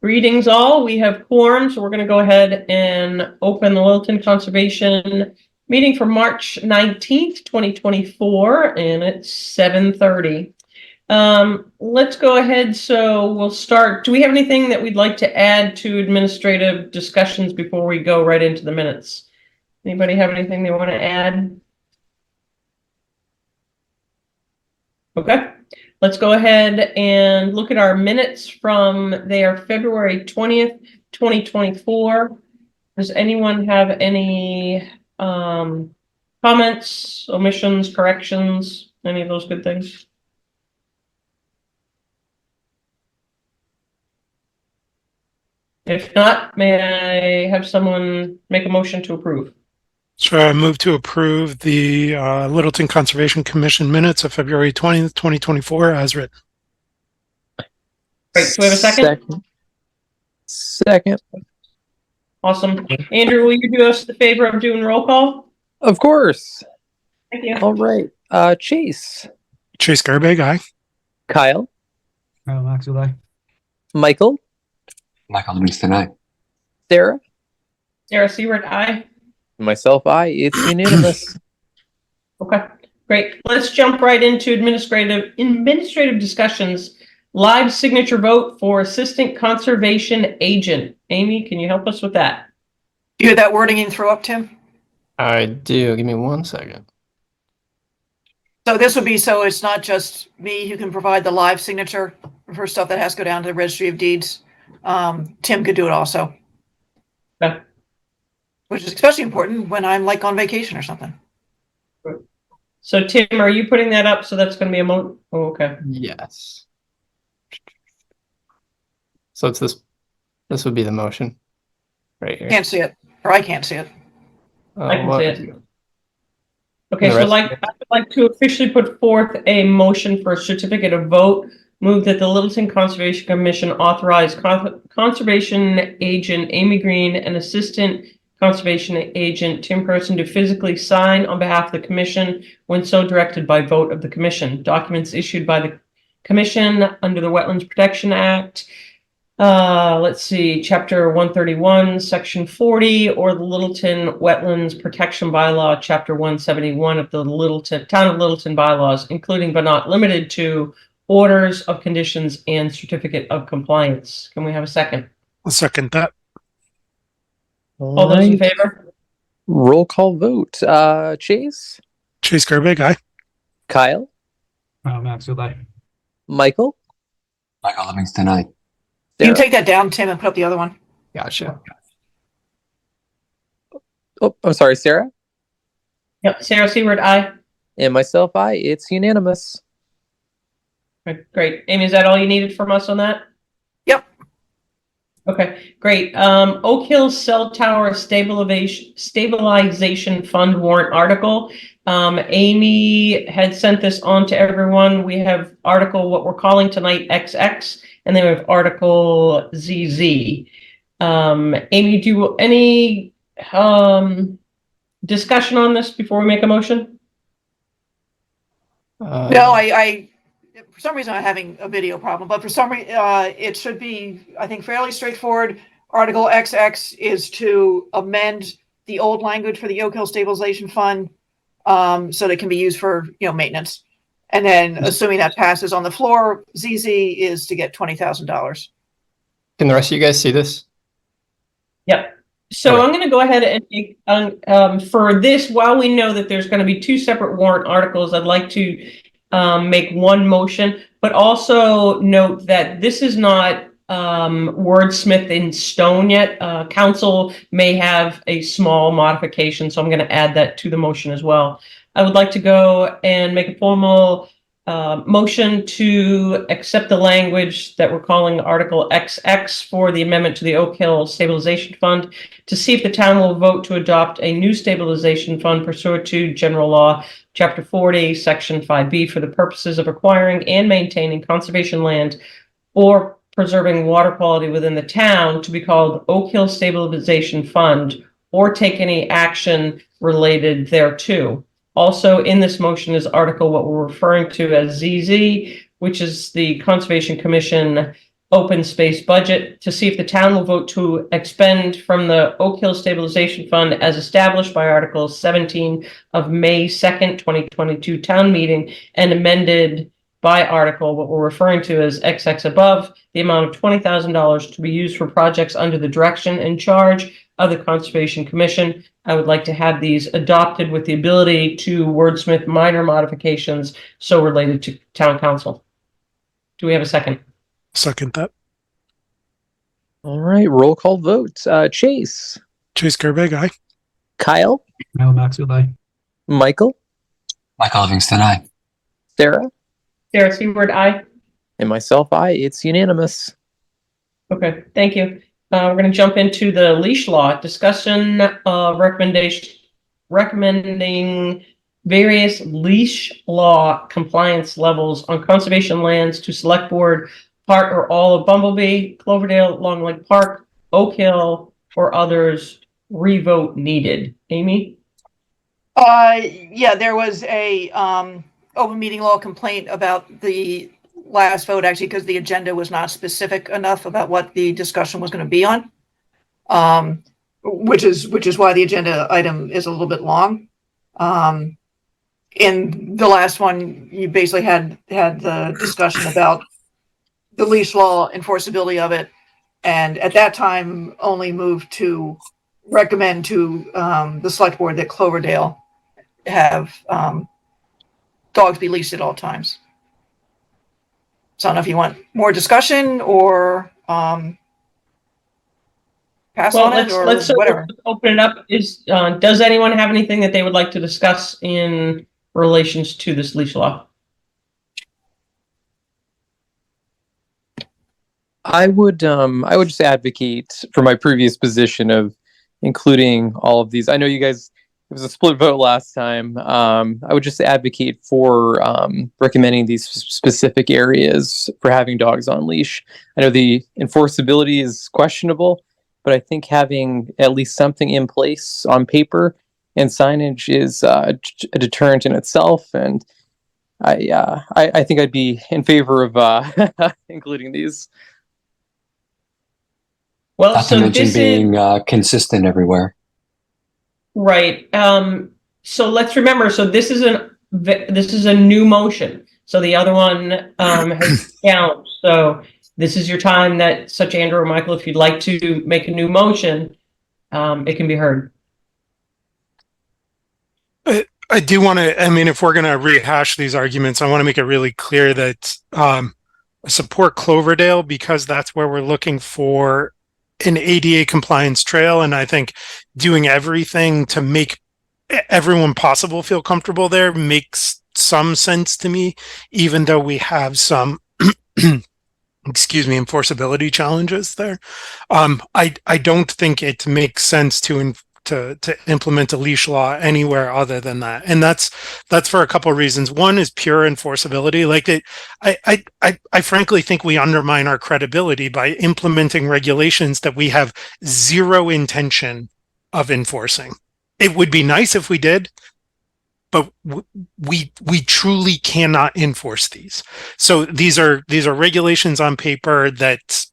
Greetings all. We have quorum, so we're going to go ahead and open the Littleton Conservation meeting for March 19th, 2024, and it's 7:30. Let's go ahead. So we'll start. Do we have anything that we'd like to add to administrative discussions before we go right into the minutes? Anybody have anything they want to add? Okay. Let's go ahead and look at our minutes from their February 20th, 2024. Does anyone have any comments, omissions, corrections, any of those good things? If not, may I have someone make a motion to approve? Sure, I move to approve the Littleton Conservation Commission minutes of February 20th, 2024 as written. Great. Do we have a second? Second. Awesome. Andrew, will you do us the favor of doing roll call? Of course. Thank you. All right. Chase. Chase Gerbig, aye. Kyle. Kyle Maxwell, aye. Michael. Michael Livingston, aye. Sarah. Sarah Seward, aye. Myself, aye. It's unanimous. Okay, great. Let's jump right into administrative discussions. Live signature vote for assistant conservation agent. Amy, can you help us with that? You hear that wording you throw up, Tim? I do. Give me 1 second. So this would be so it's not just me who can provide the live signature for stuff that has to go down to the Registry of Deeds. Tim could do it also. Okay. Which is especially important when I'm like on vacation or something. So Tim, are you putting that up? So that's going to be a oh, okay. Yes. So it's this. This would be the motion, right here. Can't see it, or I can't see it. I can what- see it. Okay, The so rest- I would like to officially put forth a motion for a certificate of vote. Move that the Littleton Conservation Commission authorize conservation agent Amy Green and assistant conservation agent Tim Person to physically sign on behalf of the commission when so directed by vote of the commission. Documents issued by the commission under the Wetlands Protection Act. Let's see, Chapter 131, Section 40, or the Littleton Wetlands Protection Bylaw, Chapter 171 of the Town of Littleton bylaws, including but not limited to orders of conditions and certificate of compliance. Can we have a second? I'll second that. All those in Right. favor? Roll call vote. Chase. Chase Gerbig, aye. Kyle. Kyle Maxwell, aye. Michael. Michael Livingston, aye. You Sarah. can take that down, Tim, and put up the other one. Gotcha. Oh, I'm sorry, Sarah. Yep, Sarah Seward, aye. And myself, aye. It's unanimous. Okay, great. Amy, is that all you needed from us on that? Yep. Okay, great. Oak Hill Cell Tower Stabilization Fund warrant article. Amy had sent this on to everyone. We have article, what we're calling tonight, XX, and then we have article ZZ. Amy, do any discussion on this before we make a motion? No, I for some reason I'm having a video problem, but for some reason it should be, I think, fairly straightforward. Article XX is to amend the old language for the Oak Hill Stabilization Fund so that it can be used for maintenance. And then, assuming that passes on the floor, ZZ is to get $20,000. Can the rest of you guys see this? Yep. So Okay. I'm going to go ahead and make, for this, while we know that there's going to be two separate warrant articles, I'd like to make one motion, but also note that this is not wordsmith in stone yet. Council may have a small modification, so I'm going to add that to the motion as well. I would like to go and make a formal motion to accept the language that we're calling Article XX for the amendment to the Oak Hill Stabilization Fund to see if the town will vote to adopt a new stabilization fund pursuant to General Law, Chapter 40, Section 5B, for the purposes of acquiring and maintaining conservation land or preserving water quality within the town, to be called Oak Hill Stabilization Fund, or take any action related thereto. Also in this motion is article what we're referring to as ZZ, which is the Conservation Commission open space budget to see if the town will vote to expend from the Oak Hill Stabilization Fund as established by Article 17 of May 2nd, 2022 town meeting and amended by article, what we're referring to as XX above, the amount of $20,000 to be used for projects under the direction and charge of the Conservation Commission. I would like to have these adopted with the ability to wordsmith minor modifications so related to town council. Do we have a second? Second that. All right, roll call vote. Chase, Chase Gerbeck, aye. Kyle, Kyle Maxfield, aye. Michael, Michael Livingston, aye. Sarah, Sarah Seaward, aye. and myself, I. It's unanimous. Okay, thank you. We're going to jump into the leash law discussion, recommending various leash law compliance levels on conservation lands to select board, part or all of Bumblebee, Cloverdale, Long Lake Park, Oak Hill, or others. Revote needed. Amy? Yeah, there was a open meeting law complaint about the last vote, actually, because the agenda was not specific enough about what the discussion was going to be on. Which is why the agenda item is a little bit long. In the last one, you basically had the discussion about the leash law, enforceability of it, and at that time only moved to recommend to the select board that Cloverdale have dogs be leashed at all times. So I don't know if you want more discussion or pass Well, on it or let's whatever. open it up. Does anyone have anything that they would like to discuss in relations to this leash law? I would just advocate for my previous position of including all of these. I know you guys, it was a split vote last time. I would just advocate for recommending these specific areas for having dogs on leash. I know the enforceability is questionable, but I think having at least something in place on paper and signage is a deterrent in itself. And I think I'd be in favor of including these. Well, Not to so mention this being is consistent everywhere. right. So let's remember. So this is a new motion. So the other one has count. So this is your time that such Andrew or Michael, if you'd like to make a new motion, it can be heard. I do want to, I mean, if we're going to rehash these arguments, I want to make it really clear that I support Cloverdale because that's where we're looking for an ADA compliance trail. And I think doing everything to make everyone possible feel comfortable there makes some sense to me, even though we have some, enforceability challenges there. I don't think it makes sense to implement a leash law anywhere other than that, and that's for a couple of reasons. One is pure enforceability. Like I frankly think we undermine our credibility by implementing regulations that we have zero intention of enforcing. It would be nice if we did, but we truly cannot enforce these. So these are regulations on paper that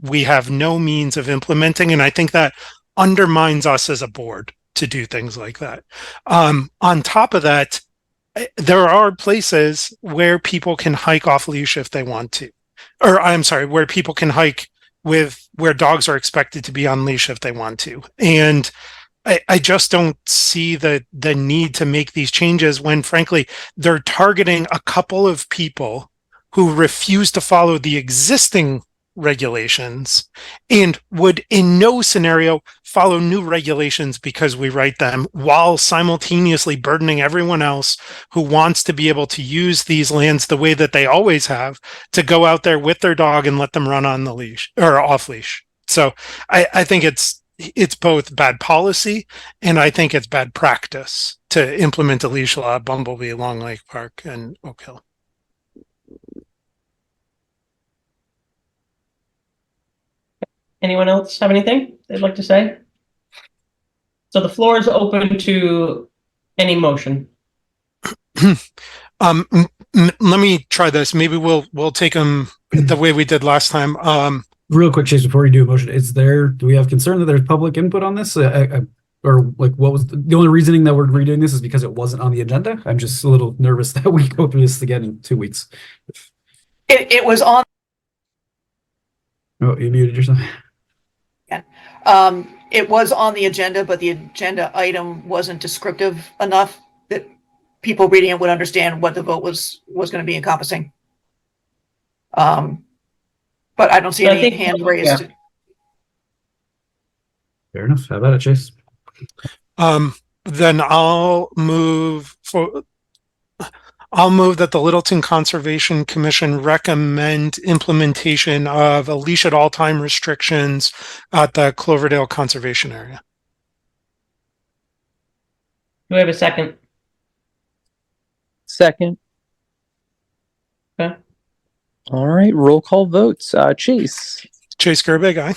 we have no means of implementing, and I think that undermines us as a board to do things like that. On top of that, there are places where people can hike off leash if they want to, or I'm sorry, where people can hike where dogs are expected to be on leash if they want to. And I just don't see the need to make these changes when, frankly, they're targeting a couple of people who refuse to follow the existing regulations and would in no scenario follow new regulations because we write them, while simultaneously burdening everyone else who wants to be able to use these lands the way that they always have, to go out there with their dog and let them run on the leash or off leash. So I think it's both bad policy and I think it's bad practice to implement a leash law at Bumblebee, Long Lake Park, and Oak Hill. Anyone else have anything they'd like to say? So the floor is open to any motion. Let me try this. Maybe we'll take them the way we did last time. Real quick, Chase, before you do a motion, do we have concern that there's public input on this? Or like, what was the only reasoning that we're redoing this is because it wasn't on the agenda? I'm just a little nervous that we go through this again in 2 weeks. It was on. Oh, you muted yourself. It was on the agenda, but the agenda item wasn't descriptive enough that people reading it would understand what the vote was going to be encompassing. But I don't see I any think- hand raised. yeah. Fair enough. How about it, Chase? Then I'll move that the Littleton Conservation Commission recommend implementation of a leash at all time restrictions at the Cloverdale Conservation Area. Do we have a second? Second. Okay. All right, roll call votes. Chase, Chase Gerbig, aye.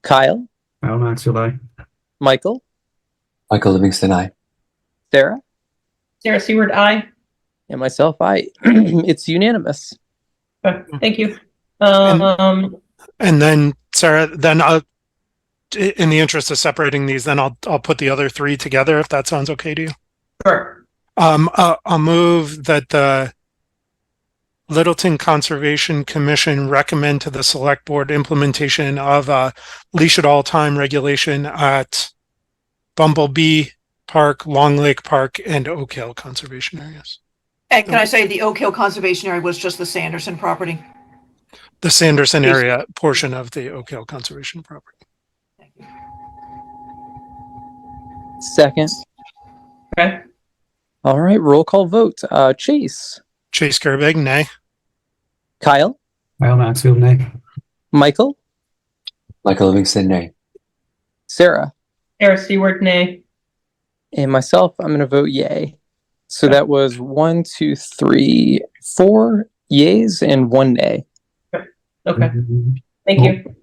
Kyle, Al Maxfield, aye. Michael, Michael Livingston, aye. Sarah, Sarah Seward, aye. and myself, I. It's unanimous. Okay, thank you. And then Sarah, then in the interest of separating these, then I'll put the other three together if that sounds okay to you. Sure. I'll move that the Littleton Conservation Commission recommend to the select board implementation of a leash at all time regulation at Bumblebee Park, Long Lake Park, and Oak Hill conservation areas. And can I say the Oak Hill Conservation Area was just the Sanderson property? The Sanderson area portion of the Oak Hill conservation property. Second. Okay. All right, roll call vote. Chase, Chase Gerbig, nay. Kyle, Al Maxfield, nay. Michael, Michael Livingston, nay. Sarah, Sarah Seward, nay. and myself, I'm going to vote yay. So that was 1, 2, 3, 4 yays and 1 nay. Okay, thank you.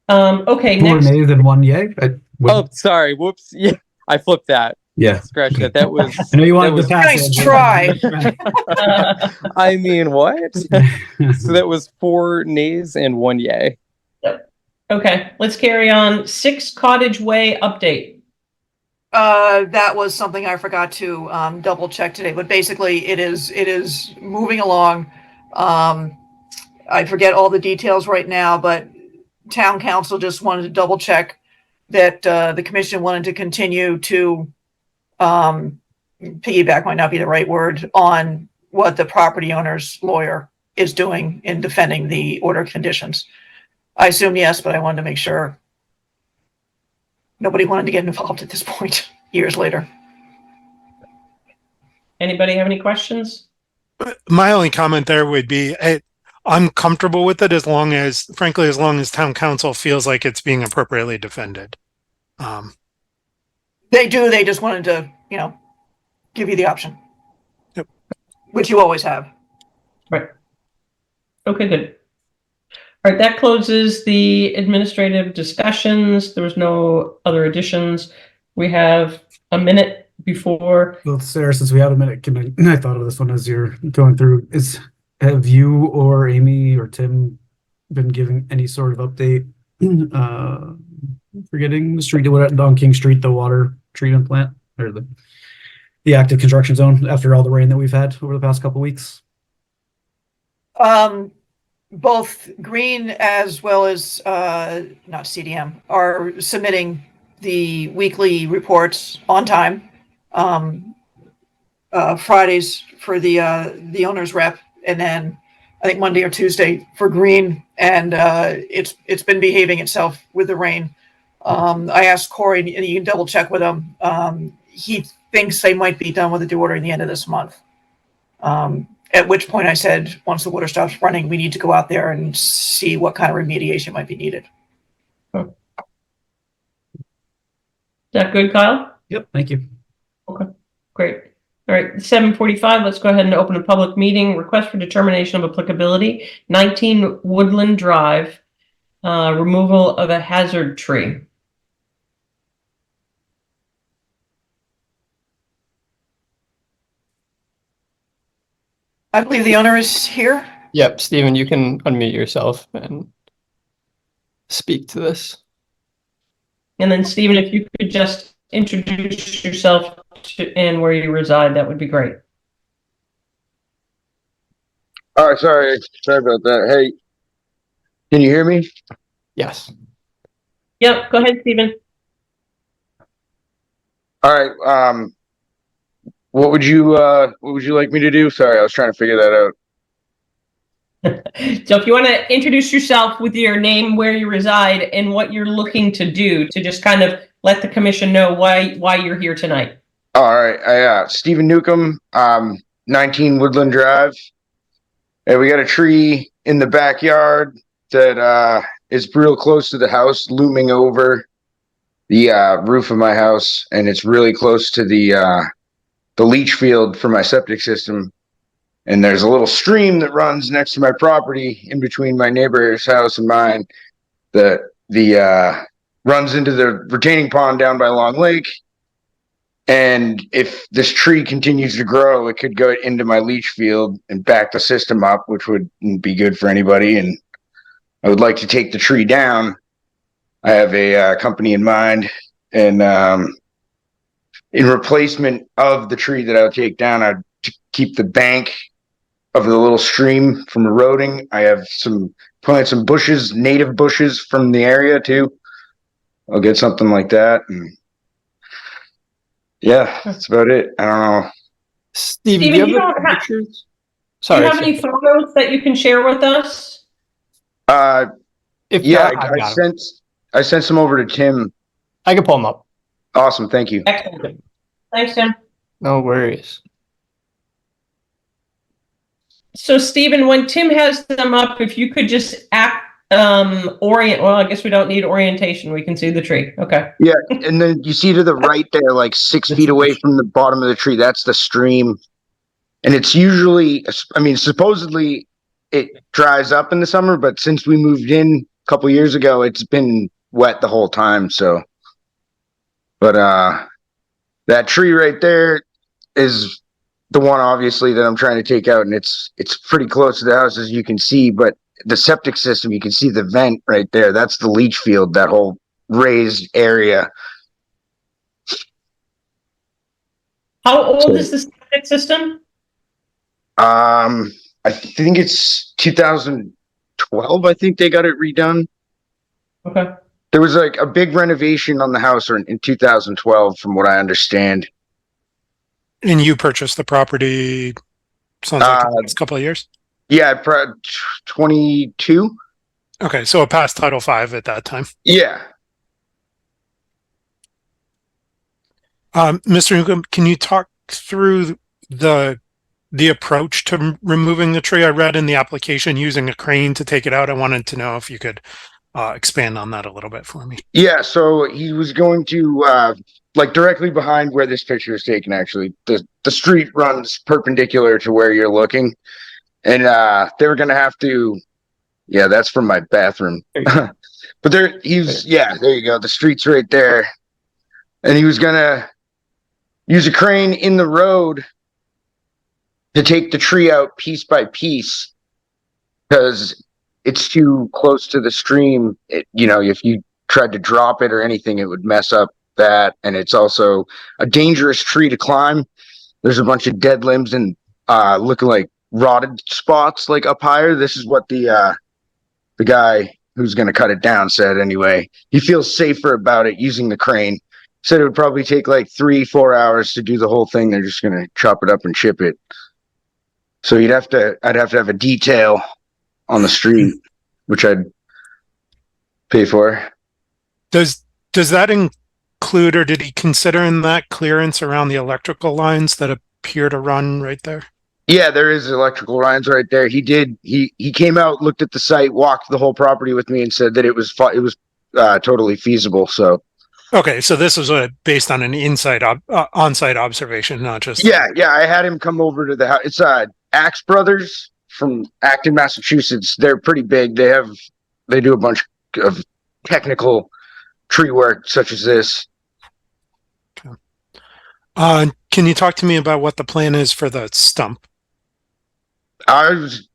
Okay, Four next. nays and one yay. Oh, sorry. Whoops. Yeah, I flipped that. yeah. Scratch that. That was. I know you that wanted was- to pass Nice it. try. I mean, what? So that was 4 nays and 1 yay. Okay, let's carry on. 6 Cottage Way update. That was something I forgot to double check today, but basically it is moving along. I forget all the details right now, but town council just wanted to double check that the commission wanted to continue to piggyback might not be the right word on what the property owner's lawyer is doing in defending the order conditions. I assume yes, but I wanted to make sure. Nobody wanted to get involved at this point, years later. Anybody have any questions? My only comment there would be I'm comfortable with it as long as, frankly, as long as town council feels like it's being appropriately defended. They do, they just wanted to, give you the option. Yep. Which you always have. Right. Okay, good. All right, that closes the administrative discussions. There was no other additions. We have a minute before. Well, Sarah, since we have a minute, I thought of this one as you're going through. Have you or Amy or Tim been giving any sort of update? Forgetting the street, on King Street, the water treatment plant or the active construction zone after all the rain that we've had over the past couple weeks. Both Green as well as not CDM are submitting the weekly reports on time. Fridays for the owner's rep, and then I think Monday or Tuesday for Green, and it's been behaving itself with the rain. I asked Corey, and you can double check with him. He thinks they might be done with the dewater in the end of this month. At which point I said, once the water stops running, we need to go out there and see what kind of remediation might be needed. Is that good, Kyle? Yep, thank you. Great. All right, 7:45, let's go ahead and open a public meeting. Request for determination of applicability, 19 Woodland Drive, removal of a hazard tree. I believe the owner is here. Yep, Stephen, you can unmute yourself and speak to this. And then Stephen, if you could just introduce yourself and where you reside, that would be great. Oh, sorry about that. Hey, can you hear me? Yes. Yep, go ahead, Stephen. All right. What would you like me to do? Sorry, I was trying to figure that out. So if you want to introduce yourself with your name, where you reside, and what you're looking to do to just kind of let the commission know why you're here tonight. All right. Stephen Newcomb, 19 Woodland Drive. And we got a tree in the backyard that is real close to the house, looming over the roof of my house, and it's really close to the leach field for my septic system. And there's a little stream that runs next to my property in between my neighbor's house and mine that runs into the retaining pond down by Long Lake. And if this tree continues to grow, it could go into my leach field and back the system up, which wouldn't be good for anybody. And I would like to take the tree down. I have a company in mind, and in replacement of the tree that I would take down, I'd keep the bank of the little stream from eroding. I have plant some bushes, native bushes from the area too. I'll get something like that, and yeah, that's about it. I don't know. Steve, Steven, do you you have don't the have- pictures? Do Sorry. you have any photos that you can share with us? If Yeah, not, I've got 'em. I sent some over to Tim. I can pull them up. Awesome, thank you. Excellent. Thanks, Tim. No worries. So Stephen, when Tim has them up, if you could just orient, well, I guess we don't need orientation. We can see the tree. Okay. Yeah, and then you see to the right there, like 6 feet away from the bottom of the tree, that's the stream. And it's usually, I mean, supposedly it dries up in the summer, but since we moved in a couple years ago, it's been wet the whole time. So, but that tree right there is the one obviously that I'm trying to take out, and it's pretty close to the house, as you can see. But the septic system, you can see the vent right there. That's the leach field, that whole raised area. How old is the septic system? I think it's 2012. I think they got it redone. Okay. There was like a big renovation on the house in 2012, from what I understand. And you purchased the property, sounds like the last couple of years? Yeah, 22. Okay, so a past Title V at that time. Yeah. Mr. Newcomb, can you talk through the approach to removing the tree? I read in the application using a crane to take it out. I wanted to know if you could expand on that a little bit for me. Yeah, so he was going to like directly behind where this picture is taken. Actually, the street runs perpendicular to where you're looking, and they were going to have to. Yeah, that's from my bathroom. But there you go. The street's right there, and he was gonna use a crane in the road to take the tree out piece by piece, because it's too close to the stream. If you tried to drop it or anything, it would mess up that. And it's also a dangerous tree to climb. There's a bunch of dead limbs and looking like rotted spots like up higher. This is what the guy who's going to cut it down said. Anyway, he feels safer about it using the crane. Said it would probably take like 3-4 hours to do the whole thing. They're just going to chop it up and ship it. So I'd have to have a detail on the street, which I'd pay for. Does that include, or did he consider in that clearance around the electrical lines that appear to run right there? Yeah, there is electrical lines right there. He did. He came out, looked at the site, walked the whole property with me, and said that it was totally feasible. So. Okay, so this was based on an on-site observation, not just. Yeah. I had him come over to the house. It's Axe Brothers from Acton, Massachusetts. They're pretty big. They do a bunch of technical tree work such as this. Okay. Can you talk to me about what the plan is for the stump? I was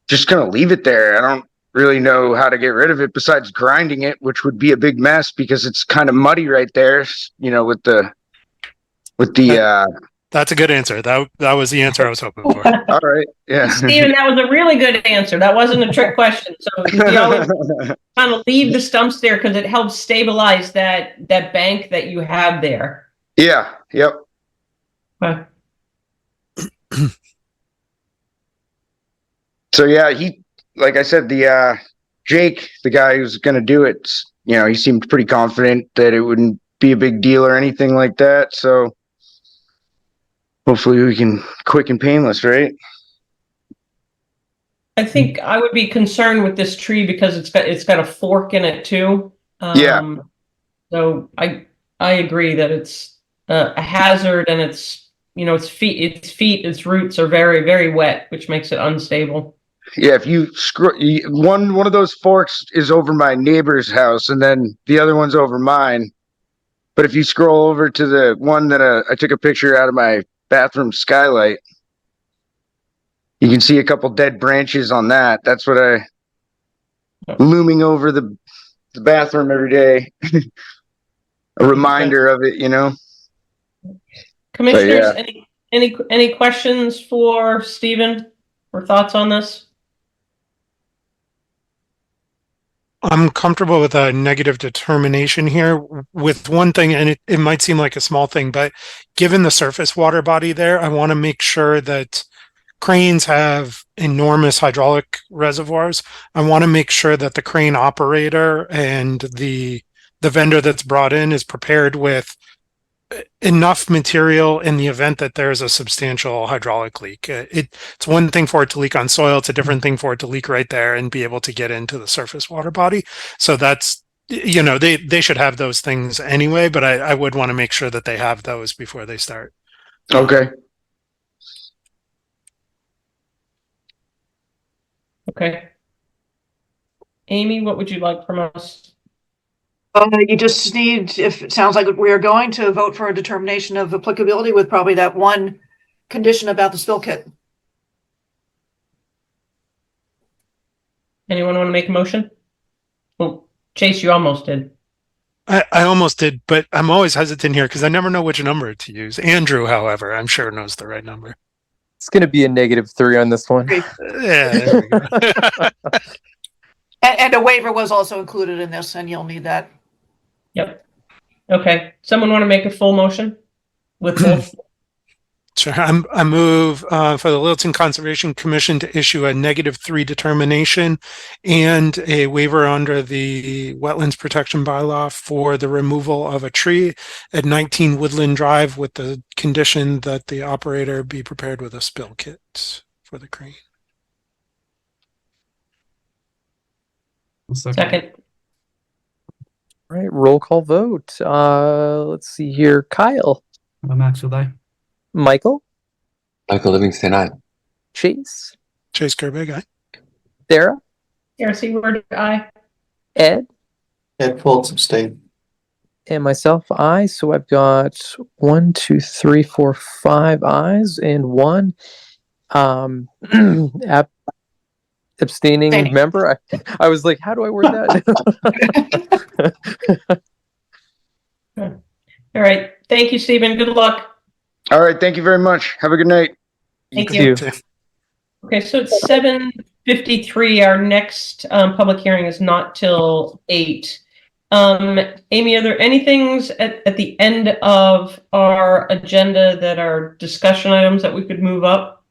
just gonna leave it there. I don't really know how to get rid of it besides grinding it, which would be a big mess because it's kind of muddy right there, you know, with the That's a good answer. That was the answer I was hoping for. all right, yeah. Stephen, that was a really good answer. That wasn't a trick question. So we always kind of leave the stumps there because it helps stabilize that bank that you have there. Yeah, yep. Okay. So yeah, like I said, the Jake, the guy who's gonna do it, you know, he seemed pretty confident that it wouldn't be a big deal or anything like that. So hopefully we can quick and painless, right? I think I would be concerned with this tree because it's got a fork in it too. Yeah. So I agree that it's a hazard, and its its roots are very, very wet, which makes it unstable. Yeah, if you one of those forks is over my neighbor's house, and then the other one's over mine. But if you scroll over to the one that I took a picture out of my bathroom skylight, you can see a couple dead branches on that. That's what looming over the bathroom every day. A reminder of it, you know. Commissioners, yeah. any questions for Stephen or thoughts on this? I'm comfortable with a negative determination here with one thing, and it might seem like a small thing, but given the surface water body there, I want to make sure that cranes have enormous hydraulic reservoirs. I want to make sure that the crane operator and the vendor that's brought in is prepared with enough material in the event that there's a substantial hydraulic leak. It's one thing for it to leak on soil. It's a different thing for it to leak right there and be able to get into the surface water body. So that's, you know, they should have those things anyway, but I would want to make sure that they have those before they start. Okay. Okay. Amy, what would you like from us? You just need, if it sounds like we are going to vote for a determination of applicability with probably that one condition about the spill kit. Anyone want to make a motion? Well, Chase, you almost did. I almost did, but I'm always hesitant here because I never know which number to use. Andrew, however, I'm sure knows the right number. It's going to be a -3 on this one. Okay. Yeah, there we go. And a waiver was also included in this, and you'll need that. Yep. Okay. Someone want to make a full motion with both? Sure. I move for the Littleton Conservation Commission to issue a -3 determination and a waiver under the Wetlands Protection Bylaw for the removal of a tree at 19 Woodland Drive with the condition that the operator be prepared with a spill kit for the crane. Second. All right, roll call vote. Let's see here. Kyle, Max with I. Michael, Michael Livingston, aye. Chase, Chase Gerbig, aye. Sarah, Darcy Ward, aye. Ed, Ed Foltz abstain. and myself, I. So I've got 1, 2, 3, 4, 5 ayes and 1 abstaining Abstaining. member. I was like, how do I word that? All right. Thank you, Stephen. Good luck. All right. Thank you very much. Have a good night. Thank you. too. Okay, so it's 7:53. Our next public hearing is not till 8. Amy, are there any things at the end of our agenda that are discussion items that we could move up?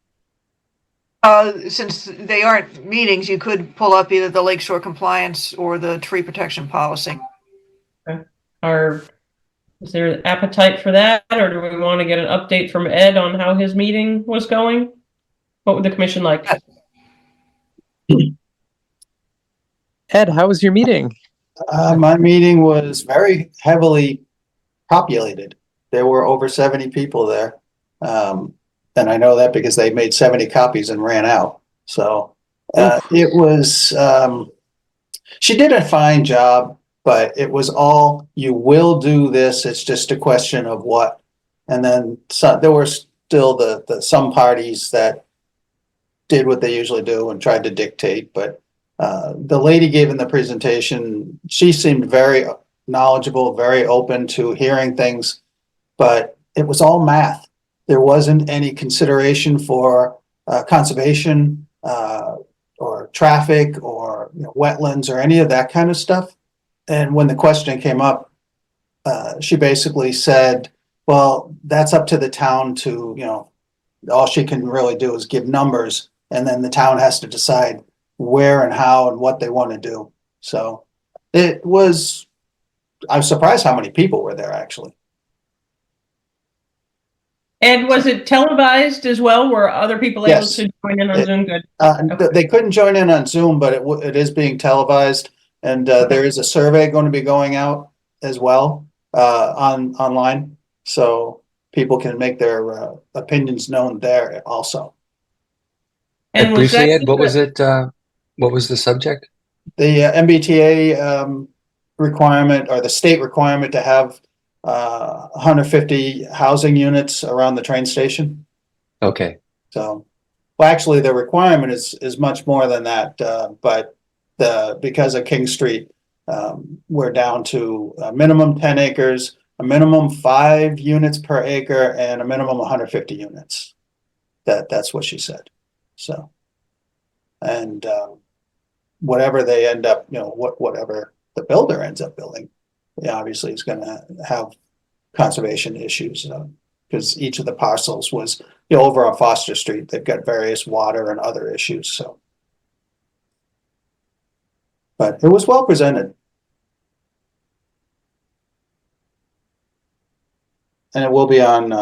Since they aren't meetings, you could pull up either the lakeshore compliance or the tree protection policy. Is there an appetite for that, or do we want to get an update from Ed on how his meeting was going? What would the commission like? Ed, how was your meeting? My meeting was very heavily populated. There were over 70 people there. And I know that because they made 70 copies and ran out. So it was, she did a fine job, but it was all, you will do this. It's just a question of what. And then there were still some parties that did what they usually do and tried to dictate, but the lady giving the presentation, she seemed very knowledgeable, very open to hearing things, but it was all math. There wasn't any consideration for conservation or traffic or wetlands or any of that kind of stuff. And when the question came up, she basically said, well, that's up to the town to, all she can really do is give numbers, and then the town has to decide where and how and what they want to do. So I'm surprised how many people were there actually. And was it televised as well? Were other people able Yes. to join in on Zoom? Good. They couldn't join in on Zoom, but it is being televised, and there is a survey going to be going out as well online, so people can make their opinions known there also. And was Briefly, that Ed, what was it? What was the subject? The MBTA requirement, or the state requirement, to have 150 housing units around the train station. Okay. So, well, actually, the requirement is much more than that, but because of King Street, we're down to a minimum 10 acres, a minimum 5 units per acre, and a minimum 150 units. That's what she said. So, and whatever they end up, whatever the builder ends up building, obviously is going to have conservation issues, because each of the parcels was, over on Foster Street, they've got various water and other issues. So, but it was well presented. And it will be on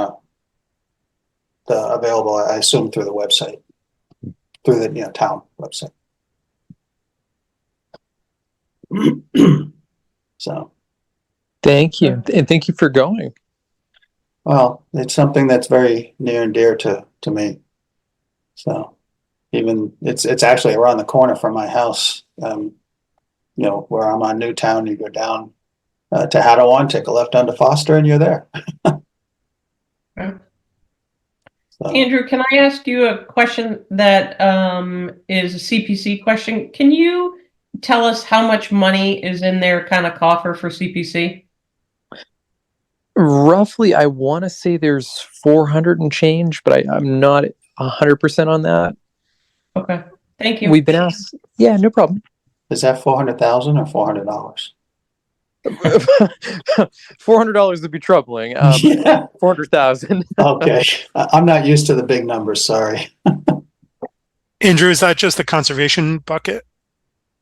available, I assume, through the website, through the town website. So, Thank you, and thank you for going. well, it's something that's very near and dear to me. So, even it's actually around the corner from my house. Where I'm on Newtown, you go down to Hadawan, take a left onto Foster, and you're there. So, Andrew, can I ask you a question that is a CPC question? Can you tell us how much money is in their kind of coffer for CPC? Roughly, I want to say there's 400 and change, but I'm not 100% on that. Okay, thank you. We've been asked. Yeah, no problem. is that $400,000 or $400? $400 would be troubling. Yeah. 400,000. Okay, I'm not used to the big numbers. Sorry. Andrew, is that just the conservation bucket?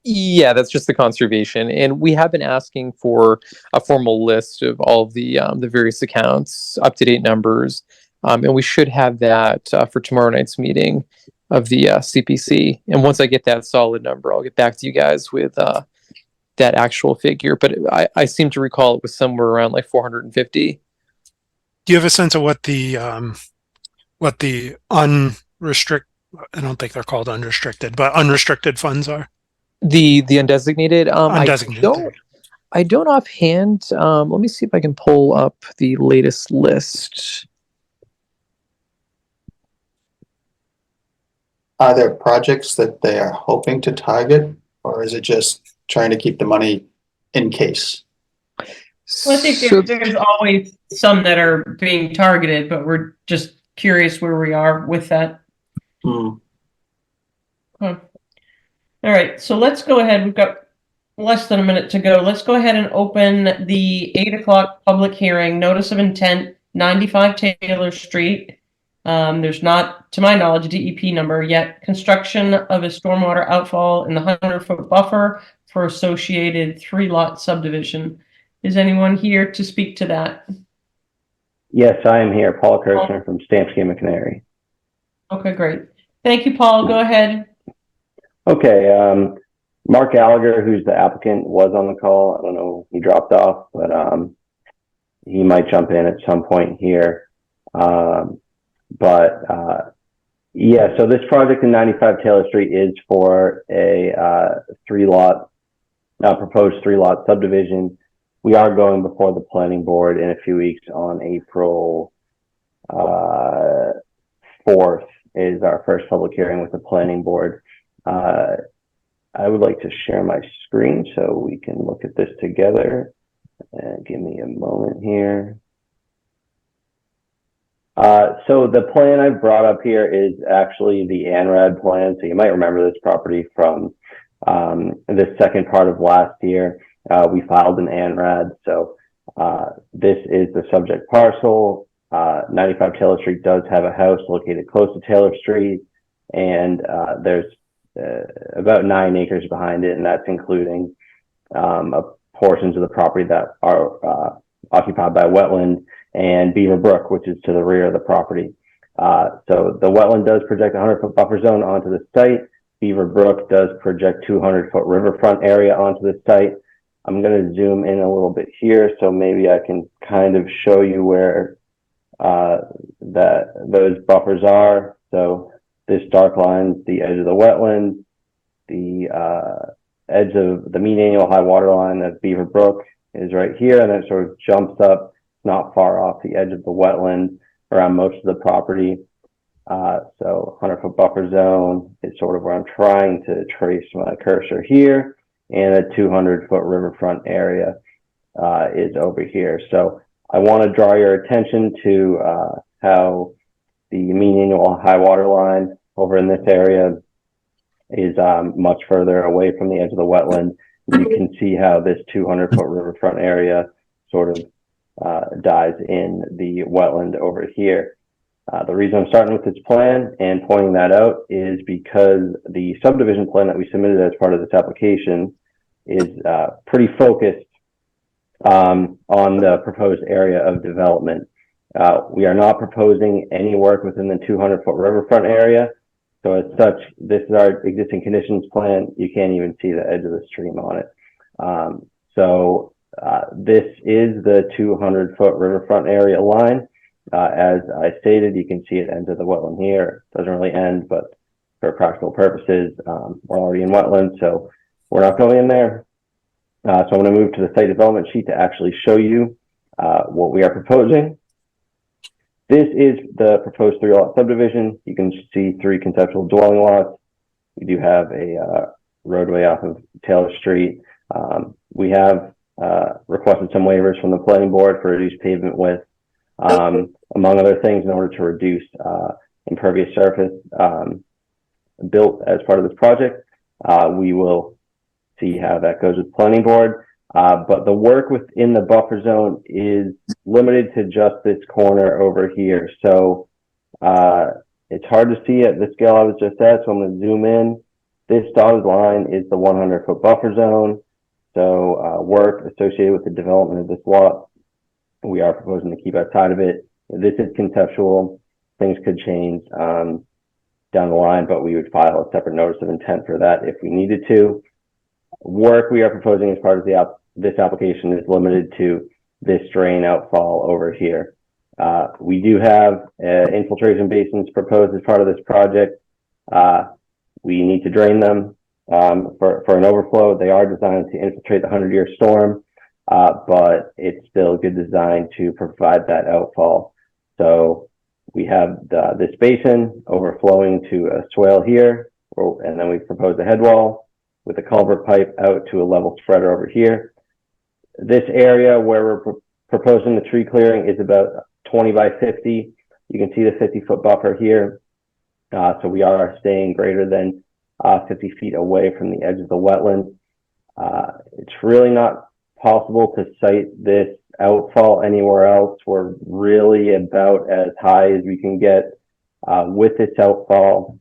Yeah, that's just the conservation, and we have been asking for a formal list of all of the various accounts, up-to-date numbers, and we should have that for tomorrow night's meeting of the CPC. And once I get that solid number, I'll get back to you guys with that actual figure. But I seem to recall it was somewhere around like 450. Do you have a sense of what the unrestricted? I don't think they're called unrestricted, but unrestricted funds are. The undesignated. Undesignated. I don't offhand. Let me see if I can pull up the latest list. Are there projects that they are hoping to target, or is it just trying to keep the money in case? Well, I think there's always some that are being targeted, but we're just curious where we are with that. All right, so let's go ahead. We've got less than a minute to go. Let's go ahead and open the 8 o'clock public hearing, notice of intent, 95 Taylor Street. There's not, to my knowledge, a DEP number yet. Construction of a stormwater outfall in the 100-foot buffer for associated 3-lot subdivision. Is anyone here to speak to that? Yes, I am here. Paul Kirshner from Stamsky and McNary. Okay, great. Thank you, Paul. Go ahead. Okay, Mark Gallagher, who's the applicant, was on the call. I don't know, he dropped off, but he might jump in at some point here. Yeah, so this project in 95 Taylor Street is for a proposed 3-lot subdivision. We are going before the planning board in a few weeks on April 4th is our first public hearing with the planning board. I would like to share my screen so we can look at this together. Give me a moment here. So the plan I've brought up here is actually the ANRAD plan. So you might remember this property from the second part of last year. We filed an ANRAD. So this is the subject parcel. 95 Taylor Street does have a house located close to Taylor Street, and there's about 9 acres behind it, and that's including portions of the property that are occupied by wetland and Beaver Brook, which is to the rear of the property. So the wetland does project a 100-foot buffer zone onto the site. Beaver Brook does project 200-foot riverfront area onto the site. I'm going to zoom in a little bit here, so maybe I can kind of show you where those buffers are. So this dark line is the edge of the wetland. The edge of the mean annual high water line of Beaver Brook is right here, and then it sort of jumps up not far off the edge of the wetland around most of the property. So 100-foot buffer zone is sort of where I'm trying to trace my cursor here, and a 200-foot riverfront area is over here. So I want to draw your attention to how the mean annual high water line over in this area is much further away from the edge of the wetland. You can see how this 200-foot riverfront area sort of dies in the wetland over here. The reason I'm starting with this plan and pointing that out is because the subdivision plan that we submitted as part of this application is pretty focused on the proposed area of development. We are not proposing any work within the 200-foot riverfront area. So as such, this is our existing conditions plan. You can't even see the edge of the stream on it. This is the 200-foot riverfront area line. As I stated, you can see it ends at the wetland here. It doesn't really end, but for practical purposes, we're already in wetland, so we're not going in there. So I'm going to move to the site development sheet to actually show you what we are proposing. This is the proposed 3-lot subdivision. You can see 3 conceptual dwelling lots. We do have a roadway off of Taylor Street. We have requested some waivers from the planning board for reduced pavement width, among other things, in order to reduce impervious surface built as part of this project. We will see how that goes with planning board. But the work within the buffer zone is limited to just this corner over here. So it's hard to see at the scale I was just at, so I'm going to zoom in. This dotted line is the 100-foot buffer zone. So work associated with the development of this lot, we are proposing to keep outside of it. This is conceptual. Things could change down the line, but we would file a separate notice of intent for that if we needed to. Work we are proposing as part of this application is limited to this drain outfall over here. We do have infiltration basins proposed as part of this project. We need to drain them for an overflow. They are designed to infiltrate the 100-year storm, but it's still a good design to provide that outfall. So we have this basin overflowing to a swale here, and then we propose a head wall with a culvert pipe out to a level spreader over here. This area where we're proposing the tree clearing is about 20 by 50. You can see the 50-foot buffer here. So we are staying greater than 50 feet away from the edge of the wetland. It's really not possible to site this outfall anywhere else. We're really about as high as we can get with this outfall.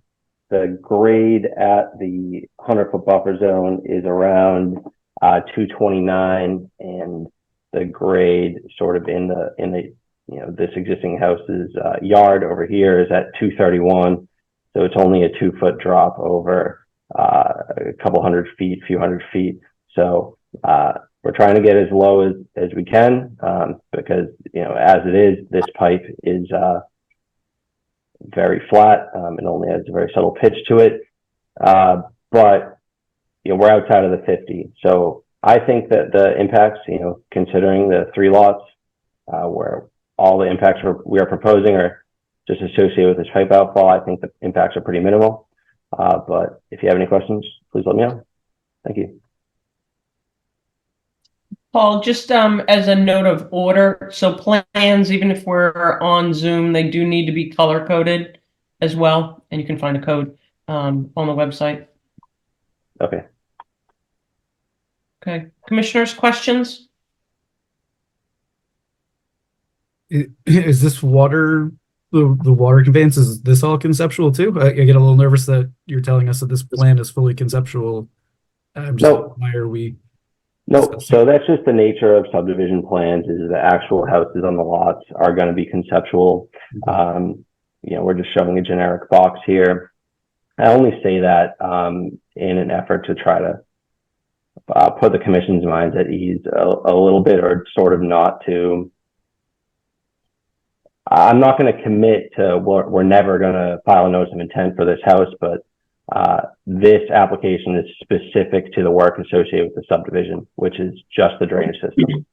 The grade at the 100-foot buffer zone is around 229, and the grade sort of in the this existing house's yard over here is at 231. So it's only a 2-foot drop over a couple hundred feet, few hundred feet. So we're trying to get as low as we can because as it is, this pipe is very flat. It only has a very subtle pitch to it, but we're outside of the 50. So I think that the impacts, considering the 3 lots where all the impacts we are proposing are just associated with this pipe outfall, I think the impacts are pretty minimal. But if you have any questions, please let me know. Thank you. Paul, just as a note of order, so plans, even if we're on Zoom, they do need to be color coded as well, and you can find a code on the website. Okay. Okay, commissioners, questions? Is this water, the water conveyance, is this all conceptual too? I get a little nervous that you're telling us that this plan is fully conceptual. I'm just, No. why are we? No, so that's just the nature of subdivision plans, is the actual houses on the lots are going to be conceptual. You know, we're just showing a generic box here. I only say that in an effort to try to put the commission's minds at ease a little bit, or sort of not to. I'm not going to commit to we're never going to file a notice of intent for this house, but this application is specific to the work associated with the subdivision, which is just the drainage system.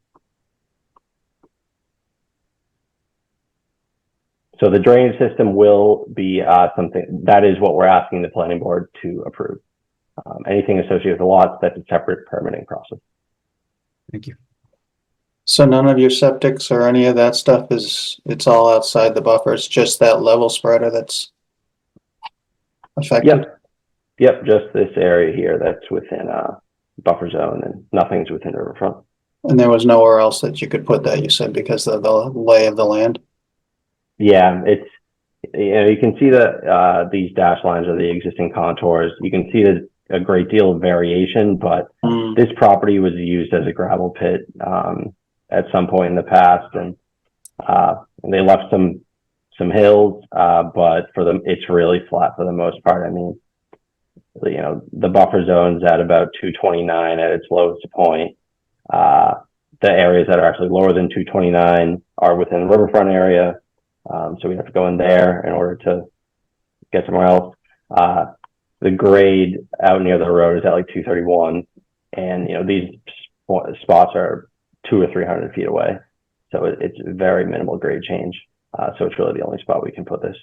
So the drainage system will be something that is what we're asking the planning board to approve. Anything associated with the lots, that's a separate permitting process. Thank you. So none of your septics or any of that stuff it's all outside the buffer. It's just that level spreader that's affected? Yep, just this area here that's within buffer zone, and nothing's within riverfront. And there was nowhere else that you could put that, you said, because of the lay of the land? Yeah, it's, you know, you can see that these dash lines are the existing contours. You can see that a great deal of variation, but this property was used as a gravel pit at some point in the past, and they left some hills, but for them, it's really flat for the most part. I mean, you know, the buffer zone's at about 229 at its lowest point. The areas that are actually lower than 229 are within the riverfront area. So we have to go in there in order to get somewhere else. The grade out near the road is at like 231. And, you know, these spots are 200 or 300 feet away. So it's a very minimal grade change. So it's really the only spot we can put this.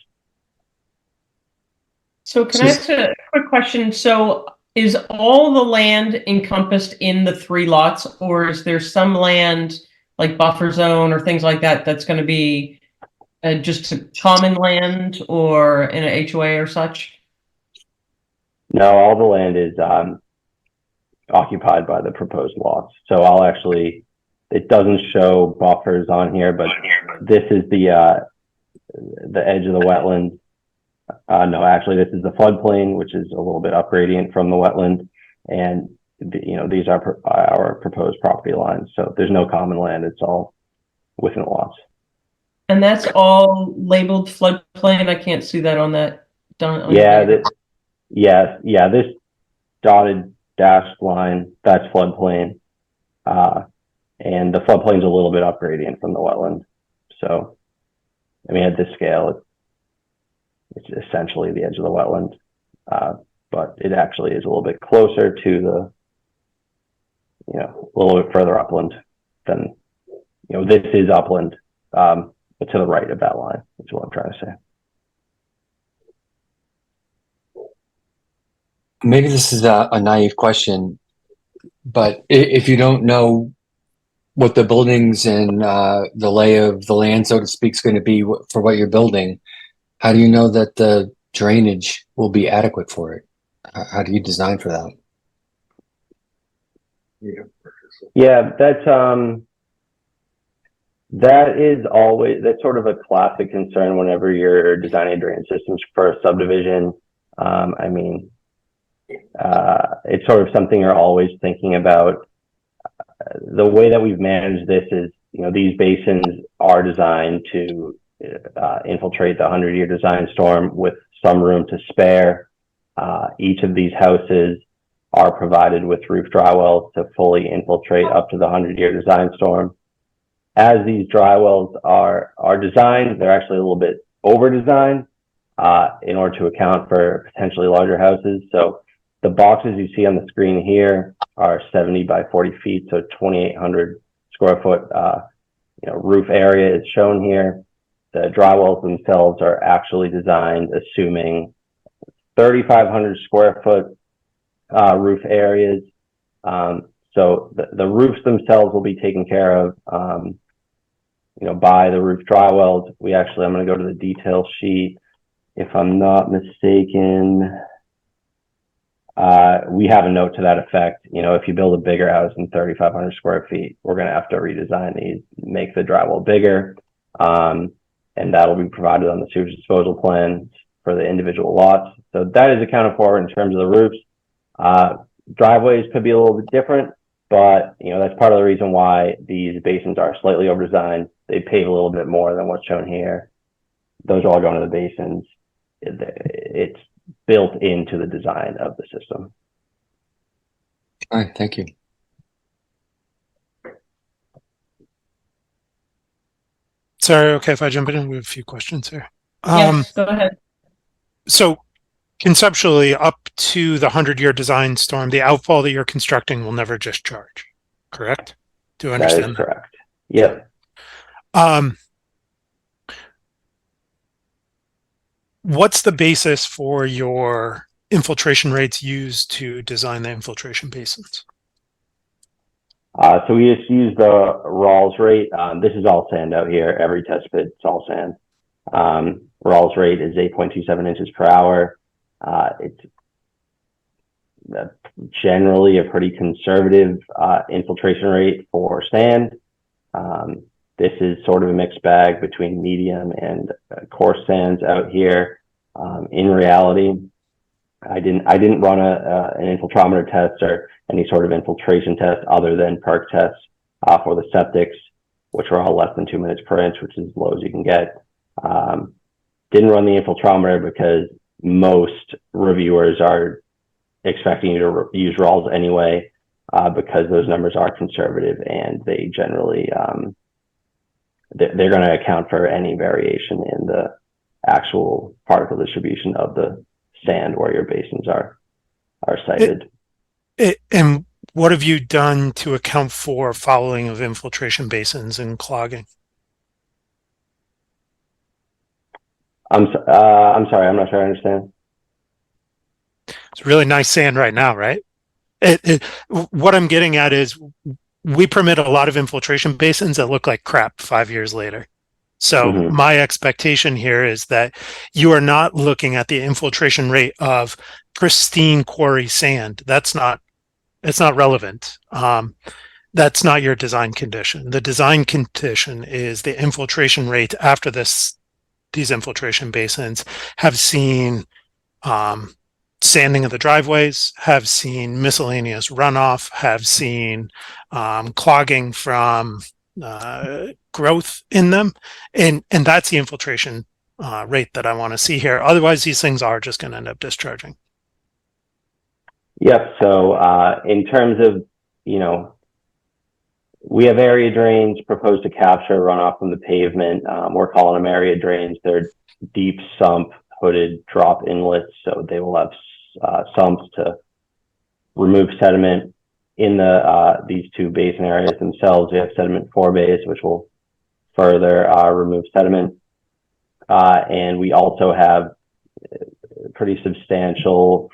So can I ask a quick question? So is all the land encompassed in the 3 lots, or is there some land like buffer zone or things like that that's going to be just a common land or in an HOA or such? No, all the land is occupied by the proposed lots. So I'll actually, it doesn't show buffers on here, but this is the edge of the wetland. No, actually, this is the floodplain, which is a little bit up gradient from the wetland, and you know, these are our proposed property lines. So there's no common land; it's all within the lots. And that's all labeled floodplain. I can't see that on that. Yeah, this dotted dashed line, that's floodplain, and the floodplain's a little bit up gradient from the wetland. So, I mean, at this scale, it's essentially the edge of the wetland, but it actually is a little bit closer to the, you know, a little bit further upland than, you know, this is upland, but to the right of that line, is what I'm trying to say. Maybe this is a naive question, but if you don't know what the buildings and the lay of the land, so to speak, is going to be for what you're building, how do you know that the drainage will be adequate for it? How do you design for that? Yeah, that's sort of a classic concern whenever you're designing drainage systems for a subdivision. I mean, it's sort of something you're always thinking about. The way that we've managed this is, you know, these basins are designed to infiltrate the 100-year design storm with some room to spare. Each of these houses are provided with roof dry wells to fully infiltrate up to the 100-year design storm. As these dry wells are designed, they're actually a little bit over-designed in order to account for potentially larger houses. So the boxes you see on the screen here are 70 by 40 feet, so 2,800 square foot you know, roof area is shown here. the drywalls themselves are actually designed assuming 3,500 square foot roof areas. So the roofs themselves will be taken care of, by the roof drywalls. I'm going to go to the detail sheet. If I'm not mistaken, we have a note to that effect. If you build a bigger house than 3,500 square feet, we're going to have to redesign these, make the drywall bigger. And that'll be provided on the sewage disposal plans for the individual lots. So that is accounted for in terms of the roofs. Driveways could be a little bit different, but that's part of the reason why these basins are slightly over-designed. They pave a little bit more than what's shown here. Those are all going to the basins. It's built into the design of the system. All right, thank you. Sorry, okay, if I jump in, we have a few questions here. Yes, go ahead. So conceptually, up to the 100-year design storm, the outfall that you're constructing will never discharge, correct? Do I understand? That is correct. Yep. What's the basis for your infiltration rates used to design the infiltration basins? So we just use the Rawls rate. This is all sand out here. Every test pit, it's all sand. Rawls rate is 8.27 inches per hour. It's generally a pretty conservative infiltration rate for sand. This is sort of a mixed bag between medium and coarse sands out here. In reality, I didn't run an infiltrometer test or any sort of infiltration test other than perk tests for the septics, which are all less than 2 minutes per inch, which is as low as you can get. Didn't run the infiltrometer because most reviewers are expecting you to use Rawls anyway, because those numbers are conservative and they generally they're going to account for any variation in the actual particle distribution of the sand where your basins are sited. And what have you done to account for fouling of infiltration basins and clogging? I'm sorry, I'm not sure I understand. It's really nice sand right now, right? What I'm getting at is we permit a lot of infiltration basins that look like crap 5 years later. So my expectation here is that you are not looking at the infiltration rate of pristine quarry sand. It's not relevant. That's not your design condition. The design condition is the infiltration rate after these infiltration basins have seen sanding of the driveways, have seen miscellaneous runoff, have seen clogging from growth in them, and that's the infiltration rate that I want to see here. Otherwise, these things are just going to end up discharging. Yep. So in terms of, we have area drains proposed to capture runoff from the pavement. We're calling them area drains. They're deep sump hooded drop inlets, so they will have sumps to remove sediment. In these two basin areas themselves, we have sediment forebays, which will further remove sediment. And we also have pretty substantial